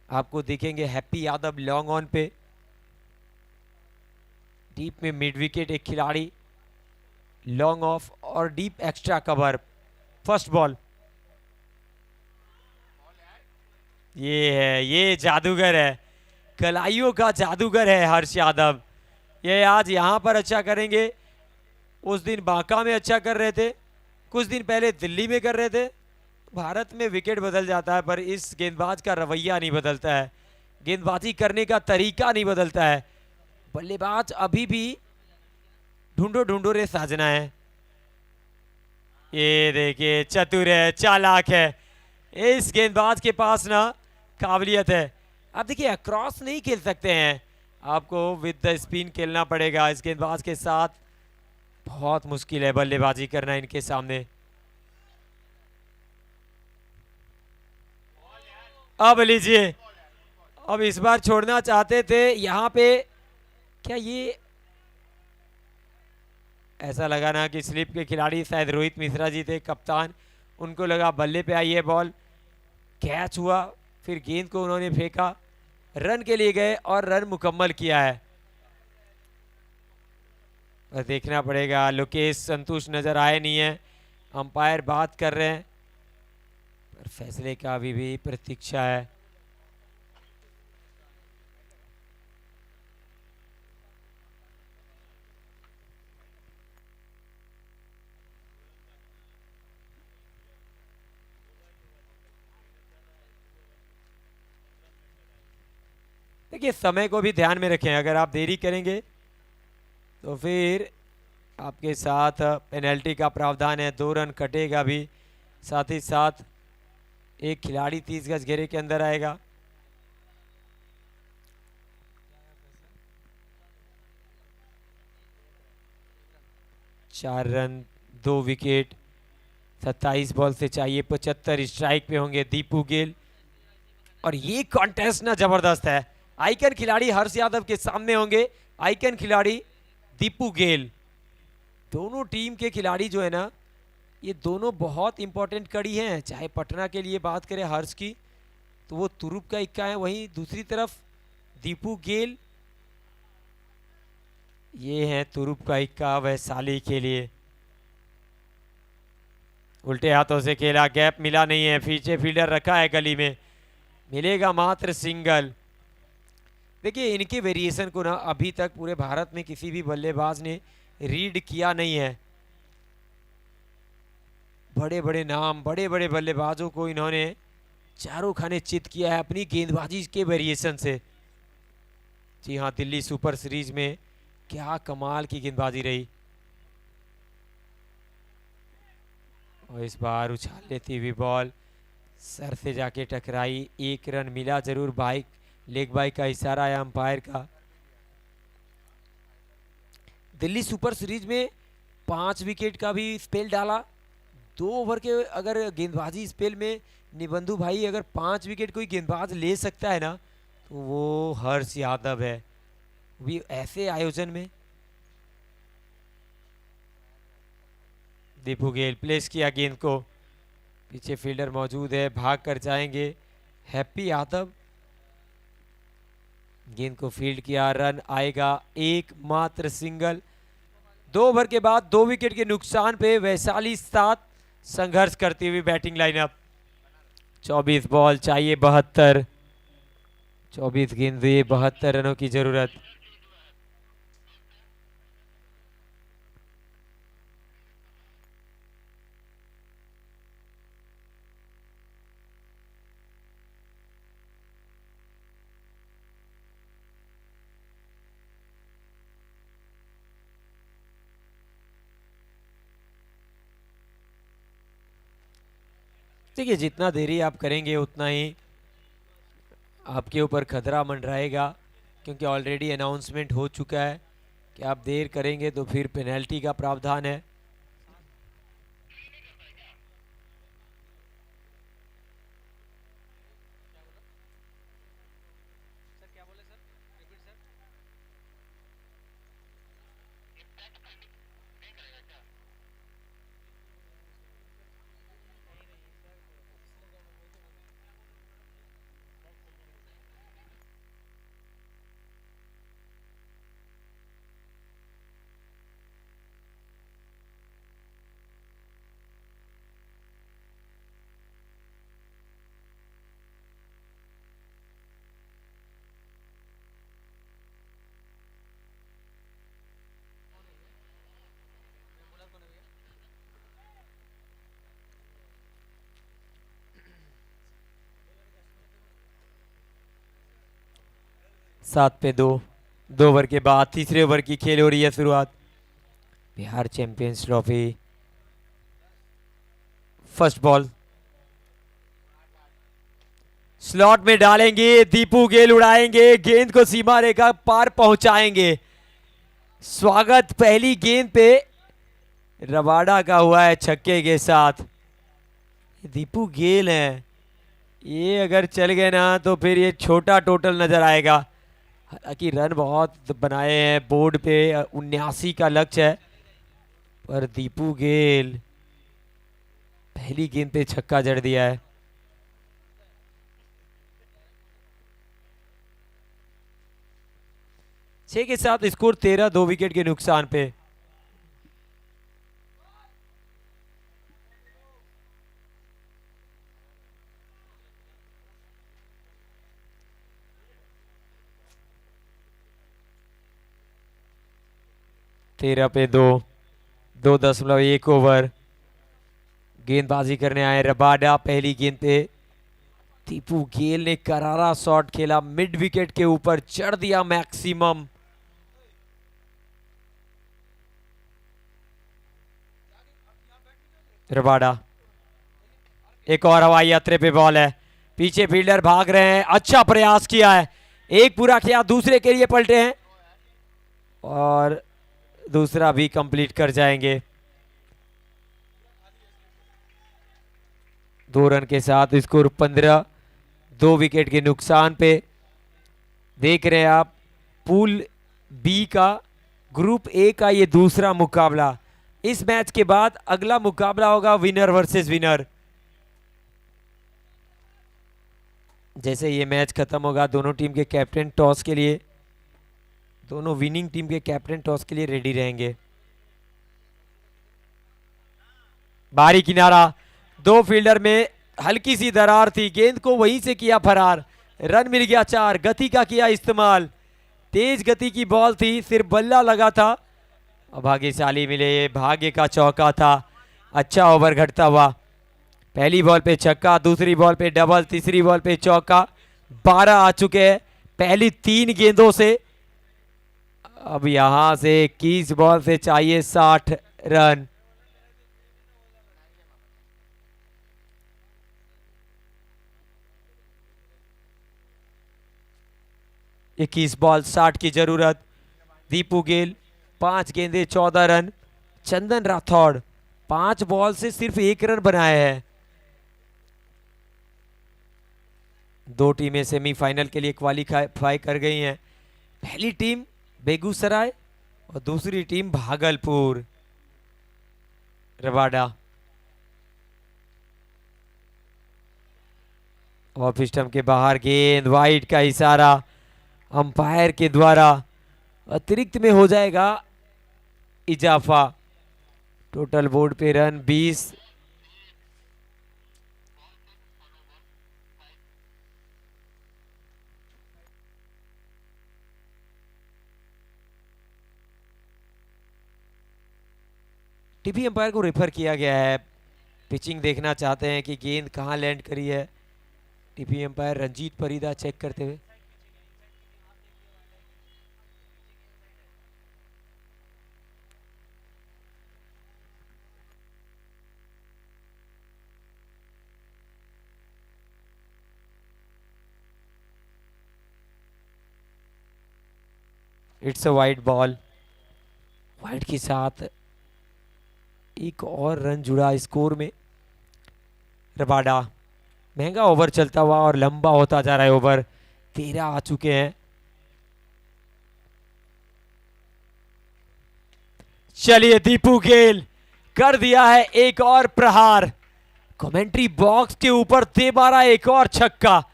Speaker 1: आपको दिखेंगे, हैप्पी यादव लॉन्ग ऑन पे, डीप में मिड विकेट एक खिलाड़ी, लॉन्ग ऑफ और deep extra cover. First ball, ये है, ये जादूगर है, कलाइयों का जादूगर है हर्ष यादव। ये आज यहां पर अच्छा करेंगे, उस दिन बांका में अच्छा कर रहे थे, कुछ दिन पहले दिल्ली में कर रहे थे। भारत में विकेट बदल जाता है पर इस गेंदबाज का रवैया नहीं बदलता है, गेंदबाजी करने का तरीका नहीं बदलता है। बल्लेबाज अभी भी ढूंढो ढूंढो रे साजना है। ये देखिए चतुर है, चालाक है, इस गेंदबाज के पास ना काबिलियत है। आप देखिए अक्रॉस नहीं खेल सकते हैं, आपको विद द स्पिन खेलना पड़ेगा इस गेंदबाज के साथ। बहुत मुश्किल है बल्लेबाजी करना इनके सामने। अब लीजिए, अब इस बार छोड़ना चाहते थे यहाँ पे, क्या ये ऐसा लगा ना कि स्लिप के खिलाड़ी शायद रोहित मिश्रा जी थे कप्तान, उनको लगा बल्ले पे आई है बॉल, कैच हुआ, फिर गेंद को उन्होंने फेंका, रन के लिए गए और रन मुकम्मल किया है। पर देखना पड़ेगा, लोकेश संतुष्ट नजर आए नहीं है, अंपायर बात कर रहे हैं, पर फैसले का अभी भी प्रतीक्षा है। देखिए समय को भी ध्यान में रखें, अगर आप देरी करेंगे तो फिर आपके साथ पेनल्टी का प्रावधान है, 2 रन कटेगा भी, साथ ही साथ एक खिलाड़ी 30 गज घेरे के अंदर आएगा। चार रन 2 विकेट, 27 बॉल से चाहिए 75, स्ट्राइक पे होंगे दीपू गेल। और ये कॉन्टेस्ट ना जबरदस्त है, आइकन खिलाड़ी हर्ष यादव के सामने होंगे, आइकन खिलाड़ी दीपू गेल। दोनों टीम के खिलाड़ी जो है ना, ये दोनों बहुत इंपॉर्टेंट कड़ी हैं। चाहे पटना के लिए बात करें हर्ष की, तो वो तुरुप का इक्का है, वहीं दूसरी तरफ दीपू गेल ये है तुरुप का इक्का वैशाली के लिए। उल्टे हाथों से खेला, गैप मिला नहीं है, पीछे फील्डर रखा है गली में, मिलेगा मात्र सिंगल। देखिए इनके वेरिएशन को ना अभी तक पूरे भारत में किसी भी बल्लेबाज ने रीड किया नहीं है। बड़े बड़े नाम, बड़े बड़े बल्लेबाजों को इन्होंने चारों खाने चित किया है अपनी गेंदबाजी के वेरिएशन से। जी हाँ, दिल्ली सुपर सीरीज में क्या कमाल की गेंदबाजी रही। और इस बार उछाल लेती हुई बॉल सर से जाके टकराई, 1 रन मिला जरूर, बाइक लेग बाइक का इशारा है अंपायर का। दिल्ली सुपर सीरीज में 5 विकेट का भी स्पेल डाला, 2 ओवर के अगर गेंदबाजी स्पेल में निबंधु भाई अगर 5 विकेट कोई गेंदबाज ले सकता है ना, तो वो हर्ष यादव है, भी ऐसे आयोजन में। दीपू गेल प्लेस किया गेंद को, पीछे फील्डर मौजूद है, भाग कर जाएंगे हैप्पी यादव, गेंद को फील्ड किया, रन आएगा एकमात्र सिंगल। 2 ओवर के बाद 2 विकेट के नुकसान पे वैशाली 7 संघर्ष करती हुई बैटिंग लाइनअप। 24 बॉल चाहिए 72, 24 गेंदें 72 रनों की जरूरत। देखिए जितना देरी आप करेंगे उतना ही आपके ऊपर खतरा मंडराएगा, क्योंकि ऑलरेडी अनाउंसमेंट हो चुका है कि आप देर करेंगे तो फिर पेनल्टी का प्रावधान है। सात पे 2, 2 ओवर के बाद तीसरे ओवर की खेल हो रही है शुरुआत। Bihar champions trophy first ball slot में डालेंगे, दीपू गेल उड़ाएंगे, गेंद को सीमा रेखा पार पहुंचाएंगे। स्वागत पहली गेंद पे रबाडा का हुआ है छक्के के साथ। दीपू गेल है, ये अगर चल गए ना तो फिर ये छोटा टोटल नजर आएगा। हालांकि रन बहुत बनाए हैं, बोर्ड पे 79 का लक्ष्य है, पर दीपू गेल पहली गेंद पे छक्का जड़ दिया है। छह के साथ स्कोर 13, 2 विकेट के नुकसान पे। तेरह पे 2.1 ओवर। गेंदबाजी करने आए रबाडा। पहली गेंद पे दीपू गेल ने करारा शॉट खेला, मिड विकेट के ऊपर चढ़ दिया मैक्सिमम। रबाडा एक और हवाई यात्रे पे बॉल है, पीछे फील्डर भाग रहे हैं, अच्छा प्रयास किया है, एक पूरा किया, दूसरे के लिए पलटे हैं और दूसरा भी कंप्लीट कर जाएंगे। 2 रन के साथ स्कोर 15, 2 विकेट के नुकसान पे। देख रहे हैं आप पूल बी का, ग्रुप ए का ये दूसरा मुकाबला। इस मैच के बाद अगला मुकाबला होगा विनर वर्सेस विनर। जैसे ये मैच खत्म होगा, दोनों टीम के कैप्टन टॉस के लिए, दोनों विनिंग टीम के कैप्टन टॉस के लिए रेडी रहेंगे। बाहरी किनारा, 2 फील्डर में हल्की सी दरार थी, गेंद को वहीं से किया फरार, रन मिल गया 4। गति का किया इस्तेमाल, तेज गति की बॉल थी, सिर्फ बल्ला लगा था, भाग्यशाली मिले, ये भाग्य का चौका था। अच्छा ओवर घटता हुआ, पहली बॉल पे छक्का, दूसरी बॉल पे डबल, तीसरी बॉल पे चौका। 12 आ चुके हैं पहली 3 गेंदों से। अब यहां से 21 बॉल से चाहिए 60 रन। इक्कीस बॉल 60 की जरूरत। दीपू गेल 5 गेंदे 14 रन। चंदन राठौड़ 5 बॉल से सिर्फ 1 रन बनाए हैं। 2 टीमें सेमीफाइनल के लिए क्वालिफाई कर गई हैं। पहली टीम बेगूसराय और दूसरी team Bhagalpur. Rabada off stump के बाहर, गेंद वाइड का इशारा अंपायर के द्वारा, अतिरिक्त में हो जाएगा इजाफा। टोटल बोर्ड पे रन 20। टीवी अंपायर को रेफर किया गया है, पिचिंग देखना चाहते हैं कि गेंद कहां लैंड करी है। TV umpire Ranjit Parida check करते हुए। It's a wide ball, wide के साथ एक और रन जुड़ा स्कोर में। रबाडा महंगा ओवर चलता हुआ और लंबा होता जा रहा है ओवर, 13 आ चुके हैं। चलिए दीपू गेल कर दिया है एक और प्रहार, कमेंट्री बॉक्स के ऊपर दे मारा एक और छक्का।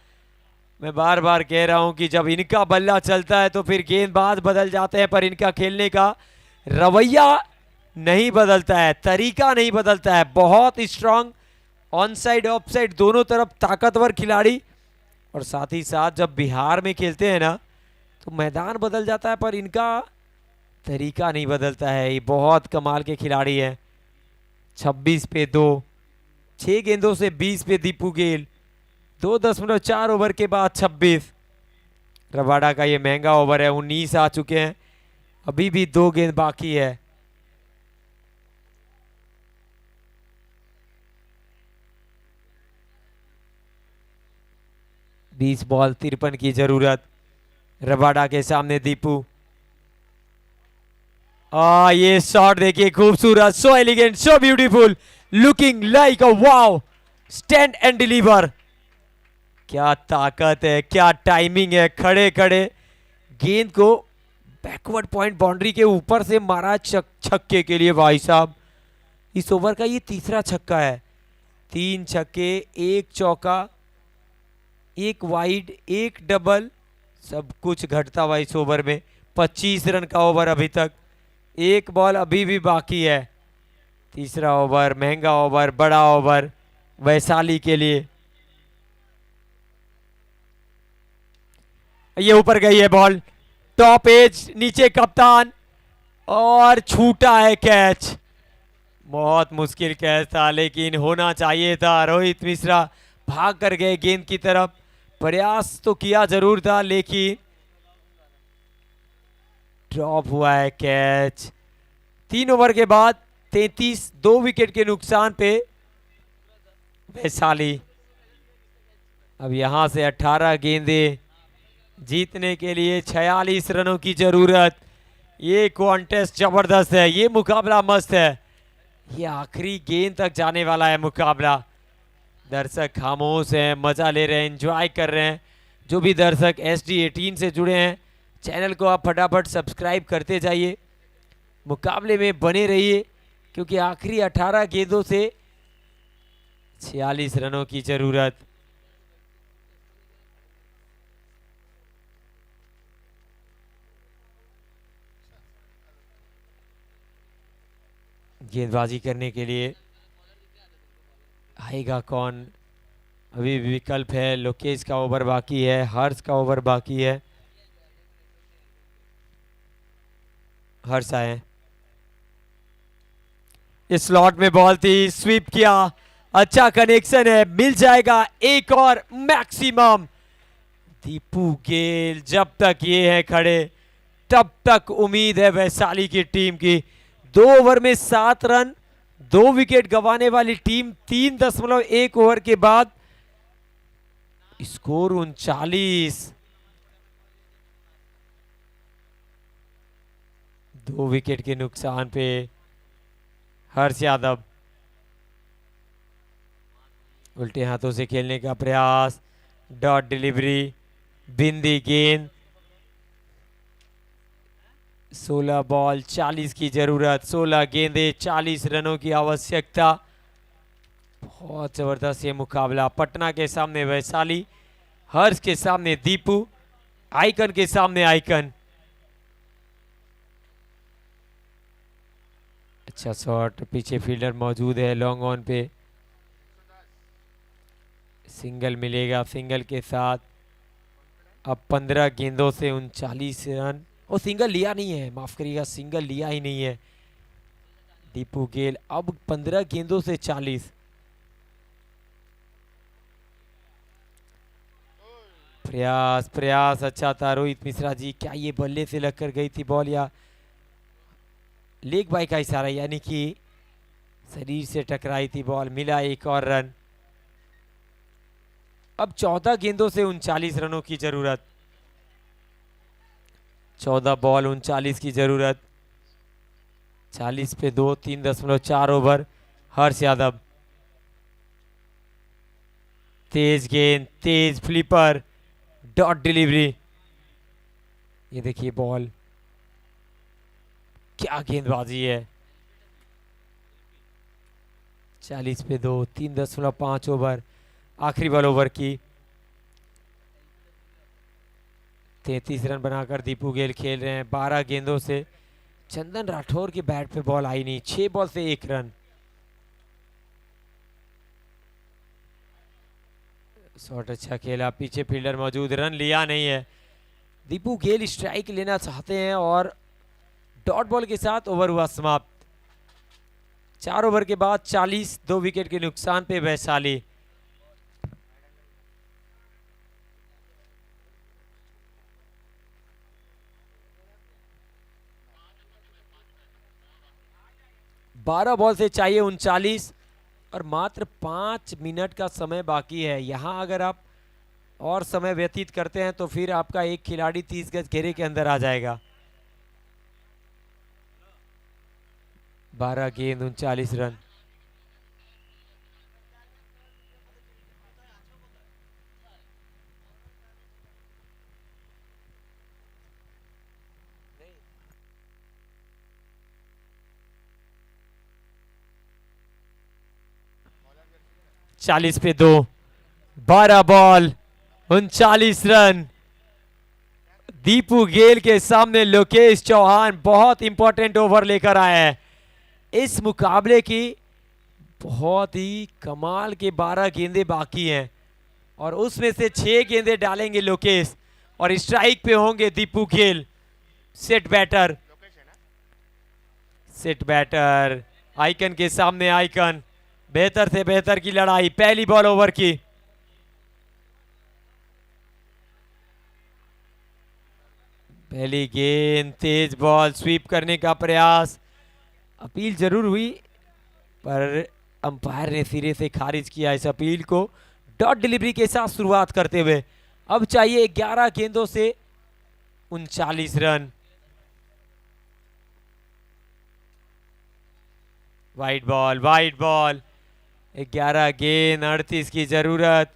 Speaker 1: मैं बार बार कह रहा हूं कि जब इनका बल्ला चलता है तो फिर गेंदबाज बदल जाते हैं, पर इनका खेलने का रवैया नहीं बदलता है, तरीका नहीं बदलता है। बहुत strong, on side of side दोनों तरफ ताकतवर खिलाड़ी, और साथ ही साथ जब बिहार में खेलते हैं ना तो मैदान बदल जाता है पर इनका तरीका नहीं बदलता है। ये बहुत कमाल के खिलाड़ी हैं। 26 पे 2, 6 गेंदों से 20 पे दीपू गेल, 2.4 ओवर के बाद 26। रबाडा का ये महंगा ओवर है, 19 आ चुके हैं, अभी भी 2 गेंद बाकी है। 20 बॉल 53 की जरूरत। रबाडा के सामने दीपू। ये शॉट देखिए, खूबसूरत, so elegant, so beautiful, looking like a wow, stand and deliver. क्या ताकत है, क्या टाइमिंग है, खड़े खड़े गेंद को बैकवर्ड पॉइंट बाउंड्री के ऊपर से मारा छक्के के लिए। भाई साहब, इस ओवर का ये तीसरा छक्का है। 3 छक्के, 1 चौका, 1 वाइड, 1 डबल, सब कुछ घटता हुआ इस ओवर में। 25 रन का ओवर अभी तक, 1 बॉल अभी भी बाकी है। तीसरा ओवर, महंगा ओवर, बड़ा ओवर वैशाली के लिए। ये ऊपर गई है बॉल, टॉप एज, नीचे कप्तान, और छूटा है कैच। बहुत मुश्किल कैच था, लेकिन होना चाहिए था। रोहित मिश्रा भाग कर गए गेंद की तरफ, प्रयास तो किया जरूर था, लेकिन ड्रॉप हुआ है कैच। 3 ओवर के बाद 33, 2 विकेट के नुकसान पे वैशाली। अब यहां से 18 गेंदें जीतने के लिए 46 रनों की जरूरत। ये कॉन्टेस्ट जबरदस्त है, ये मुकाबला मस्त है, ये आखिरी गेंद तक जाने वाला है मुकाबला। दर्शक खामोश हैं, मजा ले रहे हैं, एंजॉय कर रहे हैं। जो भी दर्शक SD18 से जुड़े हैं, चैनल को आप फटाफट सब्सक्राइब करते जाइए, मुकाबले में बने रहिए, क्योंकि आखिरी 18 गेंदों से 46 रनों की जरूरत। गेंदबाजी करने के लिए आएगा कौन? अभी भी विकल्प है। लोकेश का ओवर बाकी है, हर्ष का ओवर बाकी है। हर्ष आए, इस स्लॉट में बॉल थी, स्वीप किया, अच्छा कनेक्शन है, मिल जाएगा एक और मैक्सिमम। दीपू गेल, जब तक ये है खड़े तब तक उम्मीद है वैशाली की टीम की। 2 ओवर में 7 रन, 2 विकेट गंवाने वाली टीम 3.1 ओवर के बाद स्कोर 39। 2 विकेट के नुकसान पे हर्ष यादव। उल्टे हाथों से खेलने का प्रयास, डॉट डिलीवरी, बिंदी गेंद। 16 बॉल 40 की जरूरत, 16 गेंदे 40 रनों की आवश्यकता। बहुत जबरदस्त ये मुकाबला। पटना के सामने वैशाली, हर्ष के सामने दीपू, आइकन के सामने आइकन। अच्छा शॉट, पीछे फील्डर मौजूद है, लॉन्ग ऑन पे सिंगल मिलेगा। सिंगल के साथ अब 15 गेंदों से 39 रन। और सिंगल लिया नहीं है, माफ करिएगा, सिंगल लिया ही नहीं है दीपू गेल। अब 15 गेंदों से 40। प्रयास प्रयास अच्छा था रोहित मिश्रा जी। क्या ये बल्ले से लगकर गई थी बॉल या लेग बाई का इशारा, यानी कि शरीर से टकराई थी बॉल। मिला एक और रन। अब 14 गेंदों से 39 रनों की जरूरत। 14 बॉल 39 की जरूरत। 40 पे 2, 3.4 ओवर। हर्ष यादव, तेज गेंद, तेज फ्लिपर, डॉट डिलीवरी। ये देखिए बॉल, क्या गेंदबाजी है। 40 पे 2, 3.5 ओवर, आखिरी बॉल ओवर की। 33 रन बनाकर दीपू गेल खेल रहे हैं 12 गेंदों से। चंदन राठौर के बैट पे बॉल आई नहीं। 6 बॉल से 1 रन। शॉट अच्छा खेला, पीछे फील्डर मौजूद, रन लिया नहीं है। दीपू गेल स्ट्राइक लेना चाहते हैं और डॉट बॉल के साथ ओवर हुआ समाप्त। 4 ओवर के बाद 40, 2 विकेट के नुकसान पे वैशाली। बारह बॉल से चाहिए 39 और मात्र 5 मिनट का समय बाकी है। यहां अगर आप और समय व्यतीत करते हैं तो फिर आपका एक खिलाड़ी 30 गज घेरे के अंदर आ जाएगा। 12 गेंद 39 रन। चालीस पे 2, 12 बॉल 39 रन। दीपू गेल के सामने लोकेश चौहान बहुत इंपॉर्टेंट ओवर लेकर आए हैं। इस मुकाबले की बहुत ही कमाल के 12 गेंदे बाकी हैं और उसमें से 6 गेंदे डालेंगे लोकेश और स्ट्राइक पे होंगे Deepu Gayle. Set batter, set batter icon के सामने आइकन। बेहतर से बेहतर की लड़ाई, पहली बॉल ओवर की। पहली गेंद, तेज बॉल, स्वीप करने का प्रयास, अपील जरूर हुई पर अंपायर ने सिरे से खारिज किया इस अपील को। डॉट डिलीवरी के साथ शुरुआत करते हुए अब चाहिए 11 गेंदों से 39 run. Wide ball, wide ball, 11 गेंद 38 की जरूरत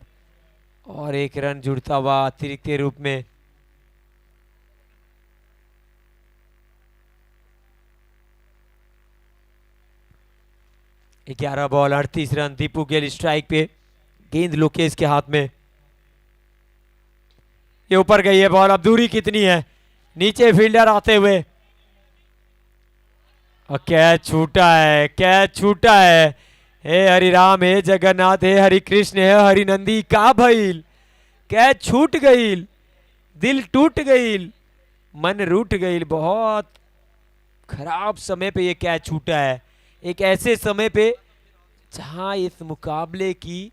Speaker 1: और 1 रन जुड़ता हुआ अतिरिक्त के रूप में। ग्यारह बॉल 38 रन। दीपू गेल स्ट्राइक पे, गेंद लोकेश के हाथ में। ये ऊपर गई है बॉल, अब दूरी कितनी है, नीचे फील्डर आते हुए और कैच छूटा है, कैच छूटा है। हे हरिराम, हे जगन्नाथ, हे हरि कृष्ण, हे हरिनंदी, का भइल, कैच छूट गईल, दिल टूट गईल, मन रूठ गईल। बहुत खराब समय पे ये कैच छूटा है, एक ऐसे समय पे जहां इस मुकाबले की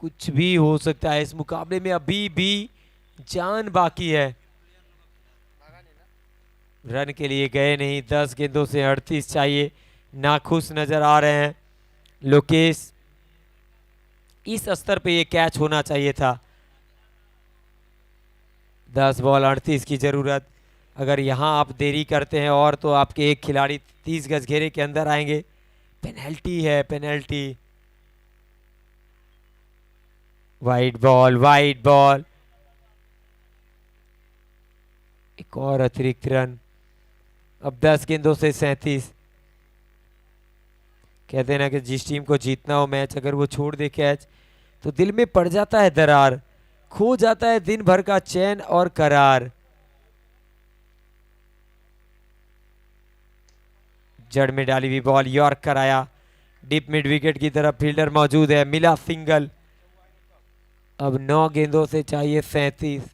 Speaker 1: कुछ भी हो सकता है। इस मुकाबले में अभी भी जान बाकी है। रन के लिए गए नहीं, 10 गेंदों से 38 चाहिए। नाखुश नजर आ रहे हैं लोकेश, इस स्तर पे ये कैच होना चाहिए था। 10 बॉल 38 की जरूरत। अगर यहां आप देरी करते हैं और तो आपके एक खिलाड़ी 30 गज घेरे के अंदर आएंगे। पेनल्टी है, penalty. Wide ball, wide ball, एक और अतिरिक्त रन। अब 10 गेंदों से 37। कहते हैं ना कि जिस टीम को जीतना हो मैच, अगर वो छोड़ दे कैच तो दिल में पड़ जाता है दरार, खो जाता है दिन भर का चैन और करार। जड़ में डाली हुई बॉल, यॉर्क कराया डीप मिड विकेट की तरफ, फील्डर मौजूद है, मिला सिंगल। अब 9 गेंदों से चाहिए 37।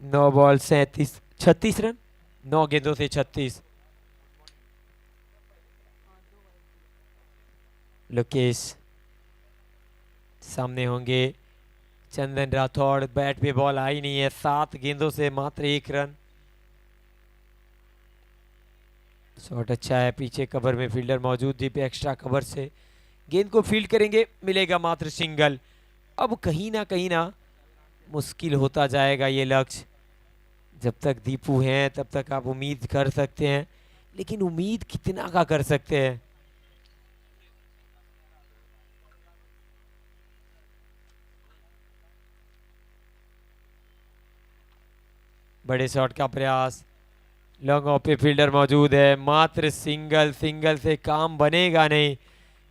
Speaker 1: 9 बॉल 37, 36 रन, 9 गेंदों से 36। लोकेश सामने होंगे चंदन राठौड़, बैट पे बॉल आई नहीं है। 7 गेंदों से मात्र 1 रन। शॉट अच्छा है, पीछे कवर में फील्डर मौजूद, दीप एक्स्ट्रा कवर से गेंद को फील्ड करेंगे, मिलेगा मात्र सिंगल। अब कहीं ना मुश्किल होता जाएगा ये लक्ष्य। जब तक दीपू हैं तब तक आप उम्मीद कर सकते हैं, लेकिन उम्मीद कितना का कर सकते हैं। बड़े शॉट का प्रयास, लॉन्ग ऑफ पे फील्डर मौजूद है, मात्र सिंगल। सिंगल से काम बनेगा नहीं।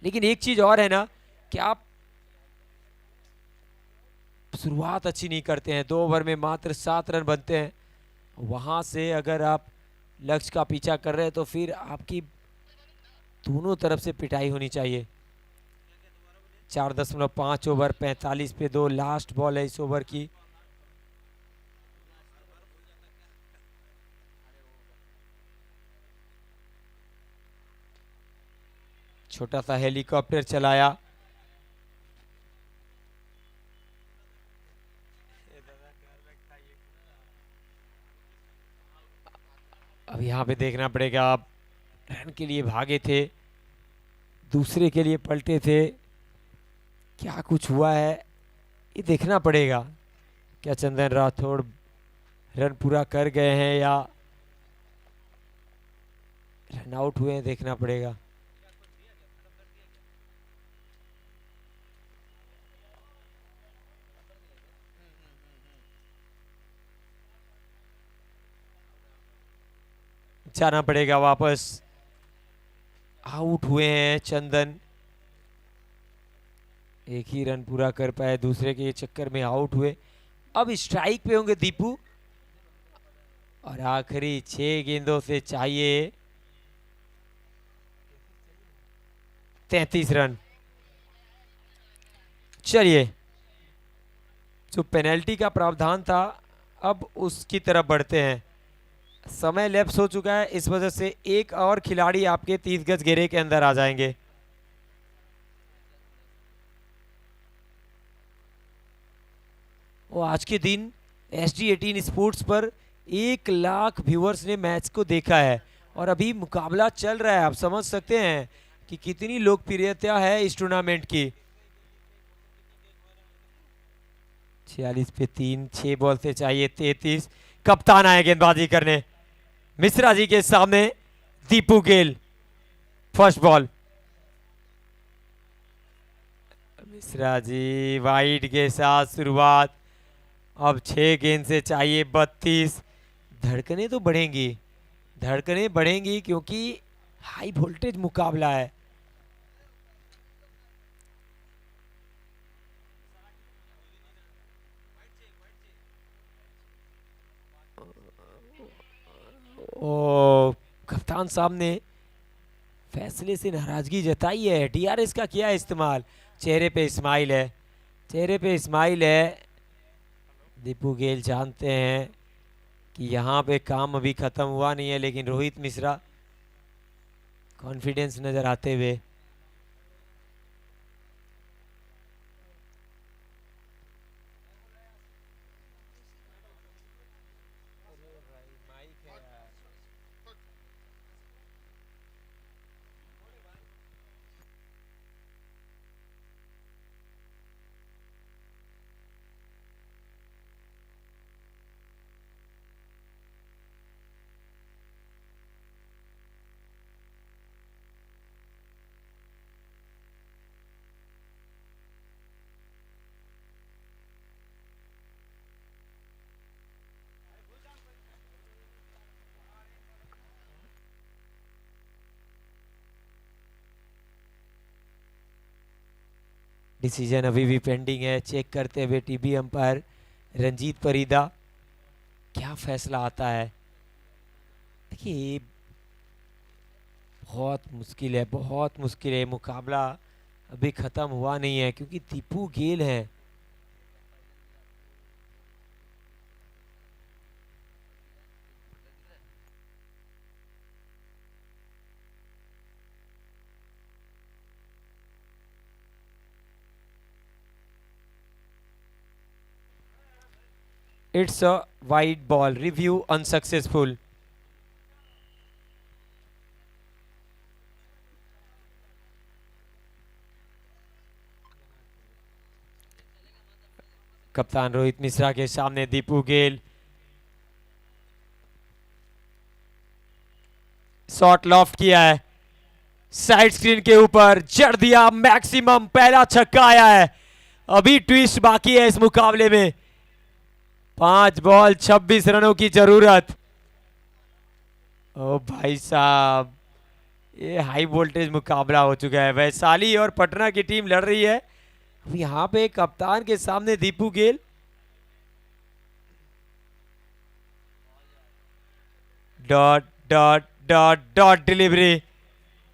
Speaker 1: लेकिन एक चीज और है ना कि आप शुरुआत अच्छी नहीं करते हैं, 2 ओवर में मात्र 7 रन बनते हैं। वहां से अगर आप लक्ष्य का पीछा कर रहे हैं तो फिर आपकी दोनों तरफ से पिटाई होनी चाहिए। 4.5 ओवर, 45 पे 2, लास्ट बॉल है इस ओवर की। छोटा सा हेलीकॉप्टर चलाया, अब यहाँ पे देखना पड़ेगा। अब रन के लिए भागे थे, दूसरे के लिए पलटे थे। क्या कुछ हुआ है ये देखना पड़ेगा। क्या चंदन राठौड़ रन पूरा कर गए हैं या रन आउट हुए हैं, देखना पड़ेगा। जाना पड़ेगा वापस। आउट हुए हैं चंदन, एक ही रन पूरा कर पाए, दूसरे के चक्कर में आउट हुए। अब स्ट्राइक पे होंगे दीपू और आखिरी 6 गेंदों से चाहिए 33 रन। चलिए, जो पेनल्टी का प्रावधान था अब उसकी तरफ बढ़ते हैं। समय लैप्स हो चुका है, इस वजह से एक और खिलाड़ी आपके 30 गज घेरे के अंदर आ जाएंगे। और आज के दिन SG18 स्पोर्ट्स पर 1 लाख व्यूअर्स ने मैच को देखा है और अभी मुकाबला चल रहा है। आप समझ सकते हैं कि कितनी लोकप्रियता है इस टूर्नामेंट की। 46 पे 3, 6 बॉल से चाहिए 33। कप्तान आए गेंदबाजी करने, मिश्रा जी के सामने दीपू गेल। First ball, Mishra ji wide के साथ शुरुआत। अब 6 गेंद से चाहिए 32। धड़कनें तो बढ़ेंगी, धड़कनें बढ़ेंगी क्योंकि हाई वोल्टेज मुकाबला है। ओ, कप्तान साहब ने फैसले से नाराजगी जताई है। DRS का किया इस्तेमाल। चेहरे पे स्माइल है, चेहरे पे स्माइल है। दीपू गेल जानते हैं कि यहाँ पे काम अभी खत्म हुआ नहीं है, लेकिन रोहित मिश्रा कॉन्फिडेंस नजर आते हुए। डिसीजन अभी भी पेंडिंग है। चेक करते हुए टीबी अंपायर रंजीत परिदा, क्या फैसला आता है। देखिए, बहुत मुश्किल है, बहुत मुश्किल है। मुकाबला अभी खत्म हुआ नहीं है क्योंकि दीपू गेल है। It's a wide ball. Review unsuccessful. कप्तान रोहित मिश्रा के सामने दीपू गेल। शॉट लॉफ्ट किया है, साइड स्क्रीन के ऊपर जड़ दिया। मैक्सिमम पहला छक्का आया है। अभी ट्विस्ट बाकी है इस मुकाबले में। 5 बॉल 26 रनों की जरूरत। ओ भाई साहब, ये हाई वोल्टेज मुकाबला हो चुका है। वैशाली और पटना की टीम लड़ रही है। अब यहाँ पे कप्तान के सामने Deepu Gayle. Dot dot dot dot delivery.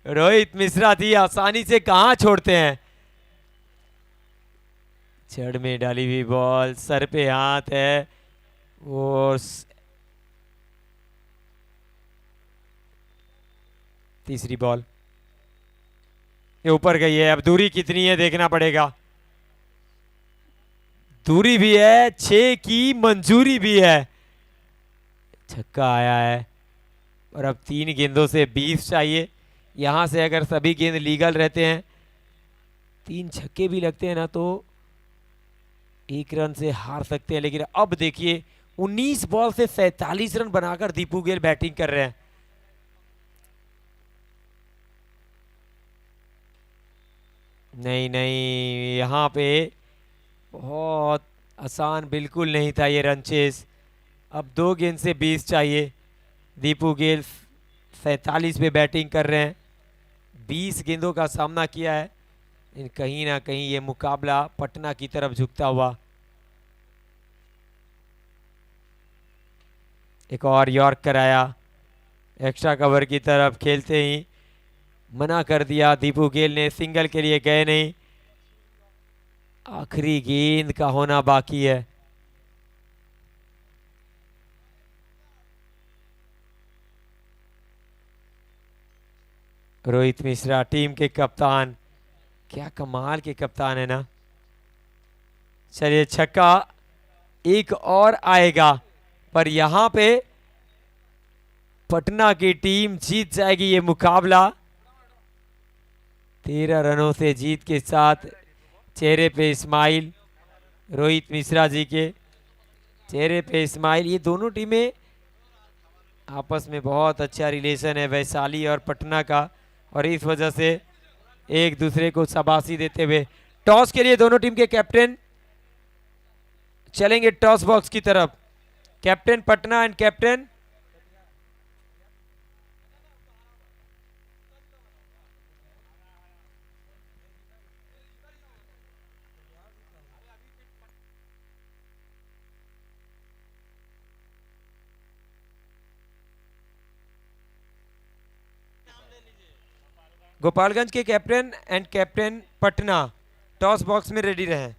Speaker 1: Rohit Mishra थी, आसानी से कहां छोड़ते हैं। जड़ में डाली हुई बॉल, सर पे हाथ है और तीसरी बॉल ये ऊपर गई है। अब दूरी कितनी है देखना पड़ेगा। दूरी भी है, 6 की मंजूरी भी है। छक्का आया है, और अब 3 गेंदों से 20 चाहिए। यहाँ से अगर सभी गेंद लीगल रहते हैं, 3 छक्के भी लगते हैं ना, तो 1 रन से हार सकते हैं। लेकिन अब देखिए 19 बॉल से 47 रन बनाकर दीपू गेल बैटिंग कर रहे हैं। नहीं नहीं, यहाँ पे बहुत आसान बिल्कुल नहीं था ये रन चेस। अब 2 गेंद से 20 चाहिए। दीपू गेल 47 पे बैटिंग कर रहे हैं, 20 गेंदों का सामना किया है। कहीं ना कहीं ये मुकाबला पटना की तरफ झुकता हुआ। एक और यॉर्क कराया, एक्स्ट्रा कवर की तरफ खेलते ही मना कर दिया। दीपू गेल ने सिंगल के लिए गए नहीं, आखिरी गेंद का होना बाकी है। रोहित मिश्रा टीम के कप्तान, क्या कमाल के कप्तान है ना। चलिए छक्का एक और आएगा, पर यहां पे पटना की टीम जीत जाएगी ये मुकाबला। 13 रनों से जीत के साथ चेहरे पे स्माइल, रोहित मिश्रा जी के चेहरे पे स्माइल। ये दोनों टीमें आपस में बहुत अच्छा रिलेशन है वैशाली और पटना का, और इस वजह से एक दूसरे को शाबाशी देते हुए टॉस के लिए दोनों टीम के कैप्टन चलेंगे टॉस बॉक्स की तरफ। Captain Patna and captain Gopalganj के captain and captain Patna toss box में रेडी रहें।